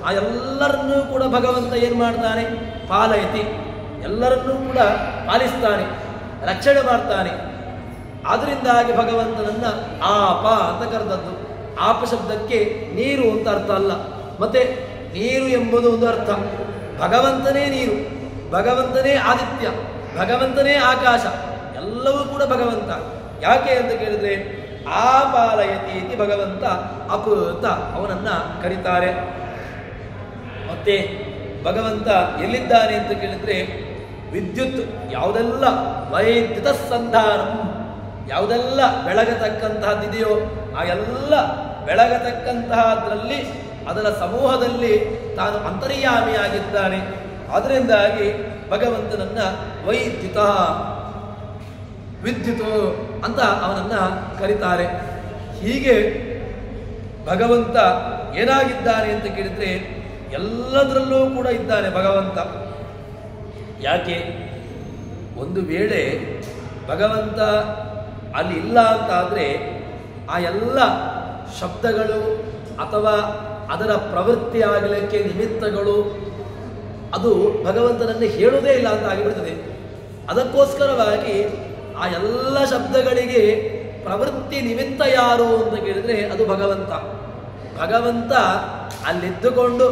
ಆ ಎಲ್ಲರನ್ನೂ ಕೂಡ ಭಗವಂತ ಏನು ಮಾಡ್ತಾನೆ? ಪಾಲಯತಿ. ಎಲ್ಲರನ್ನೂ ಕೂಡ ಪಾಲಿಸ್ತಾನೆ, ರಕ್ಷಣೆ ಮಾಡ್ತಾನೆ. ಆದ್ದರಿಂದಾಗಿ ಭಗವಂತನನ್ನ ಆಪ ಅಂತ ಕರೆದದ್ದು. ಆಪ ಶಬ್ದಕ್ಕೆ ನೀರು ಅಂತ ಅರ್ಥ ಅಲ್ಲ. ಮತ್ತೆ ನೀರು ಎಂಬುದು ಒಂದು ಅರ್ಥ. ಭಗವಂತನೇ ನೀರು, ಭಗವಂತನೇ ಆದಿತ್ಯ, ಭಗವಂತನೇ ಆಕಾಶ, ಎಲ್ಲವೂ ಕೂಡ ಭಗವಂತ. ಯಾಕೆ ಅಂತ ಕೇಳಿದ್ರೆ ಆಪಾಲಯತಿ ಇತಿ ಭಗವಂತ ಅಪ ಅಂತ ಅವನನ್ನ ಕರೀತಾರೆ. ಮತ್ತೆ ಭಗವಂತ ಎಲ್ಲಿದ್ದಾನೆ ಅಂತ ಕೇಳಿದ್ರೆ ವಿದ್ಯುತ್, ಯಾವುದೆಲ್ಲ ವೈದ್ಯುತ ಸಂಧಾನ, ಯಾವುದೆಲ್ಲ ಬೆಳಗತಕ್ಕಂತಹದ್ದಿದೆಯೋ ಆ ಎಲ್ಲ ಬೆಳಗತಕ್ಕಂತಹದ್ರಲ್ಲಿ ಅದರ ಸಮೂಹದಲ್ಲಿ ತಾನು ಅಂತರ್ಯಾಮಿಯಾಗಿದ್ದಾನೆ. ಅದರಿಂದಾಗಿ ಭಗವಂತನನ್ನ ವೈದ್ಯುತ, ವಿದ್ಯುತ್ ಅಂತ ಅವನನ್ನ ಕರೀತಾರೆ. ಹೀಗೆ ಭಗವಂತ ಏನಾಗಿದ್ದಾನೆ ಅಂತ ಕೇಳಿದ್ರೆ ಎಲ್ಲದರಲ್ಲೂ ಕೂಡ ಇದ್ದಾನೆ ಭಗವಂತ. ಯಾಕೆ? ಒಂದು ವೇಳೆ ಭಗವಂತ ಅಲ್ಲಿ ಇಲ್ಲ ಅಂತಾದರೆ ಆ ಎಲ್ಲ ಶಬ್ದಗಳು ಅಥವಾ ಅದರ ಪ್ರವೃತ್ತಿ ಆಗಲಿಕ್ಕೆ ನಿಮಿತ್ತಗಳು ಅದು ಭಗವಂತನನ್ನು ಹೇಳುವುದೇ ಇಲ್ಲ ಅಂತ ಆಗಿಬಿಡ್ತದೆ. ಅದಕ್ಕೋಸ್ಕರವಾಗಿ ಆ ಎಲ್ಲ ಶಬ್ದಗಳಿಗೆ ಪ್ರವೃತ್ತಿ ನಿಮಿತ್ತ ಯಾರು ಅಂತ ಕೇಳಿದರೆ ಅದು ಭಗವಂತ. ಭಗವಂತ ಅಲ್ಲಿದ್ದುಕೊಂಡು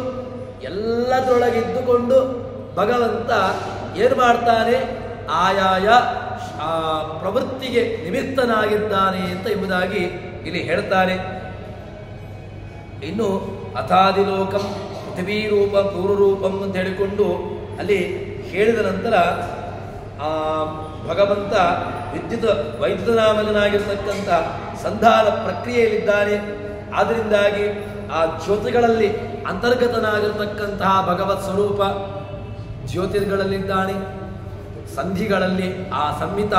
ಎಲ್ಲದರೊಳಗಿದ್ದುಕೊಂಡು ಭಗವಂತ ಏನು ಮಾಡ್ತಾನೆ? ಆಯಾಯ ಪ್ರವೃತ್ತಿಗೆ ನಿಮಿತ್ತನಾಗಿದ್ದಾನೆ ಅಂತ ಎಂಬುದಾಗಿ ಇಲ್ಲಿ ಹೇಳ್ತಾರೆ. ಇನ್ನು ಅಥಾದಿಲೋಕಂ ಪೃಥ್ವೀ ರೂಪ ಪೂರ್ವರೂಪಂ ಅಂತ ಹೇಳಿಕೊಂಡು ಅಲ್ಲಿ ಹೇಳಿದ ನಂತರ ಭಗವಂತ ವೈದ್ಯುತನಾಮಕನಾಗಿರ್ತಕ್ಕಂಥ ಸಂಧಾನ ಪ್ರಕ್ರಿಯೆಯಲ್ಲಿದ್ದಾನೆ. ಆದ್ದರಿಂದಾಗಿ ಆ ಜ್ಯೋತಿಗಳಲ್ಲಿ ಅಂತರ್ಗತನಾಗಿರ್ತಕ್ಕಂತಹ ಭಗವತ್ ಸ್ವರೂಪ ಜ್ಯೋತಿರ್ಗಳಲ್ಲಿದ್ದಾನೆ. ಸಂಧಿಗಳಲ್ಲಿ ಆ ಸಂಹಿತ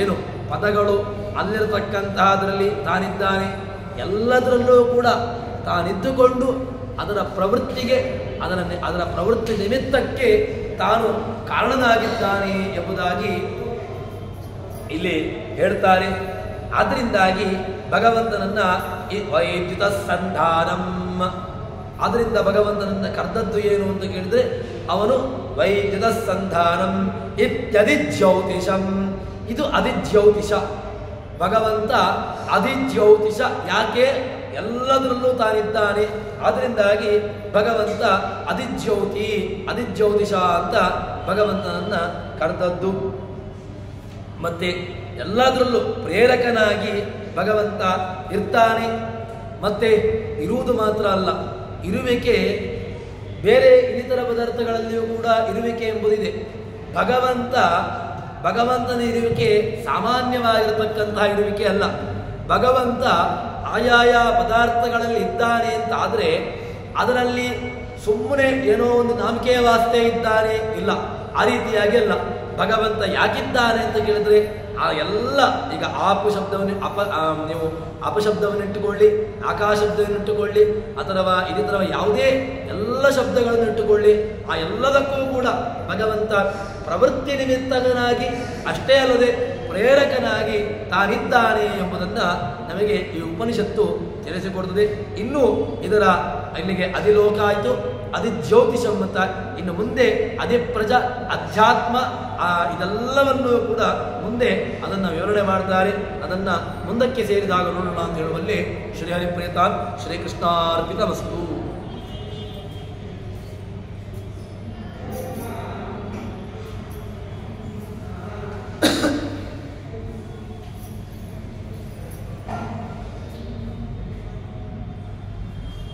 ಏನು ಪದಗಳು ಅಲ್ಲಿರತಕ್ಕಂತಹದರಲ್ಲಿ ತಾನಿದ್ದಾನೆ. ಎಲ್ಲದರಲ್ಲೂ ಕೂಡ ತಾನಿದ್ದುಕೊಂಡು ಅದರ ಪ್ರವೃತ್ತಿಗೆ ಅದರ ಪ್ರವೃತ್ತಿ ನಿಮಿತ್ತಕ್ಕೆ ತಾನು ಕಾರಣನಾಗಿದ್ದಾನೆ ಎಂಬುದಾಗಿ ಇಲ್ಲಿ ಹೇಳ್ತಾರೆ. ಆದ್ದರಿಂದಾಗಿ ಭಗವಂತನನ್ನ ವೈದ್ಯುತ ಸಂಧಾನಂ, ಆದ್ದರಿಂದ ಭಗವಂತನನ್ನ ಕರೆದದ್ದು ಏನು ಅಂತ ಕೇಳಿದ್ರೆ ಅವನು ವೈದ್ಯುತ ಸಂಧಾನಂ ಇತ್ಯಧಿಜ್ಯೋತಿಷಂ. ಇದು ಅಧಿಜ್ಯೋತಿಷ. ಭಗವಂತ ಅಧಿಜ್ಯೋತಿಷ. ಯಾಕೆ? ಎಲ್ಲದರಲ್ಲೂ ತಾನಿದ್ದಾನೆ. ಆದ್ದರಿಂದಾಗಿ ಭಗವಂತ ಅಧಿಜ್ಯೋತಿಷ ಅಂತ ಭಗವಂತನನ್ನ ಕರೆದದ್ದು. ಮತ್ತೆ ಎಲ್ಲದರಲ್ಲೂ ಪ್ರೇರಕನಾಗಿ ಭಗವಂತ ಇರ್ತಾನೆ. ಮತ್ತೆ ಇರುವುದು ಮಾತ್ರ ಅಲ್ಲ, ಇರುವಿಕೆ ಬೇರೆ ಇನ್ನಿತರ ಪದಾರ್ಥಗಳಲ್ಲಿಯೂ ಕೂಡ ಇರುವಿಕೆ ಎಂಬುದಿದೆ. ಭಗವಂತನ ಇರುವಿಕೆ ಸಾಮಾನ್ಯವಾಗಿರತಕ್ಕಂತಹ ಇರುವಿಕೆ ಅಲ್ಲ. ಭಗವಂತ ಆಯಾಯ ಪದಾರ್ಥಗಳಲ್ಲಿ ಇದ್ದಾನೆ ಅಂತ ಆದರೆ ಅದರಲ್ಲಿ ಸುಮ್ಮನೆ ಏನೋ ಒಂದು ನಾಮಕೆಯ ವಾಸ್ತೆ ಇದ್ದಾನೆ ಇಲ್ಲ, ಆ ರೀತಿಯಾಗಿ ಅಲ್ಲ. ಭಗವಂತ ಯಾಕಿದ್ದಾನೆ ಅಂತ ಕೇಳಿದ್ರೆ ಆ ಎಲ್ಲ, ಈಗ ಆಪು ಶಬ್ದವನ್ನು ನೀವು ಅಪಶಬ್ದವನ್ನು ಇಟ್ಟುಕೊಳ್ಳಿ, ಆಕಾಶಬ್ದವನ್ನು ಇಟ್ಟುಕೊಳ್ಳಿ, ಅಥವಾ ಇದೇ ಥರ ಯಾವುದೇ ಎಲ್ಲ ಶಬ್ದಗಳನ್ನು ಇಟ್ಟುಕೊಳ್ಳಿ, ಆ ಎಲ್ಲದಕ್ಕೂ ಕೂಡ ಭಗವಂತ ಪ್ರವೃತ್ತಿ ನಿಮಿತ್ತನಾಗಿ ಅಷ್ಟೇ ಅಲ್ಲದೆ ಪ್ರೇರಕನಾಗಿ ತಾನಿದ್ದಾನೆ ಎಂಬುದನ್ನು ನಮಗೆ ಈ ಉಪನಿಷತ್ತು ತಿಳಿಸಿಕೊಡುತ್ತದೆ. ಇನ್ನು ಇದರ ಇಲ್ಲಿಗೆ ಅಧಿಲೋಕ ಆಯಿತು, ಅಧಿಜ್ಯೋತಿಷಂ ಅಂತ, ಇನ್ನು ಮುಂದೆ ಅಧಿಪ್ರಜ, ಅಧ್ಯಾತ್ಮ, ಇದೆಲ್ಲವನ್ನು ಕೂಡ ಮುಂದೆ ಅದನ್ನು ವಿವರಣೆ ಮಾಡ್ತಾರೆ. ಅದನ್ನು ಮುಂದಕ್ಕೆ ಸೇರಿದಾಗ ನೋಡೋಣ ಅಂತ ಹೇಳುವಲ್ಲಿ ಶ್ರೀಹರಿಪ್ರಿಯತಾನ್ ಶ್ರೀಕೃಷ್ಣಾರ್ಪಿತಮಸ್ತು.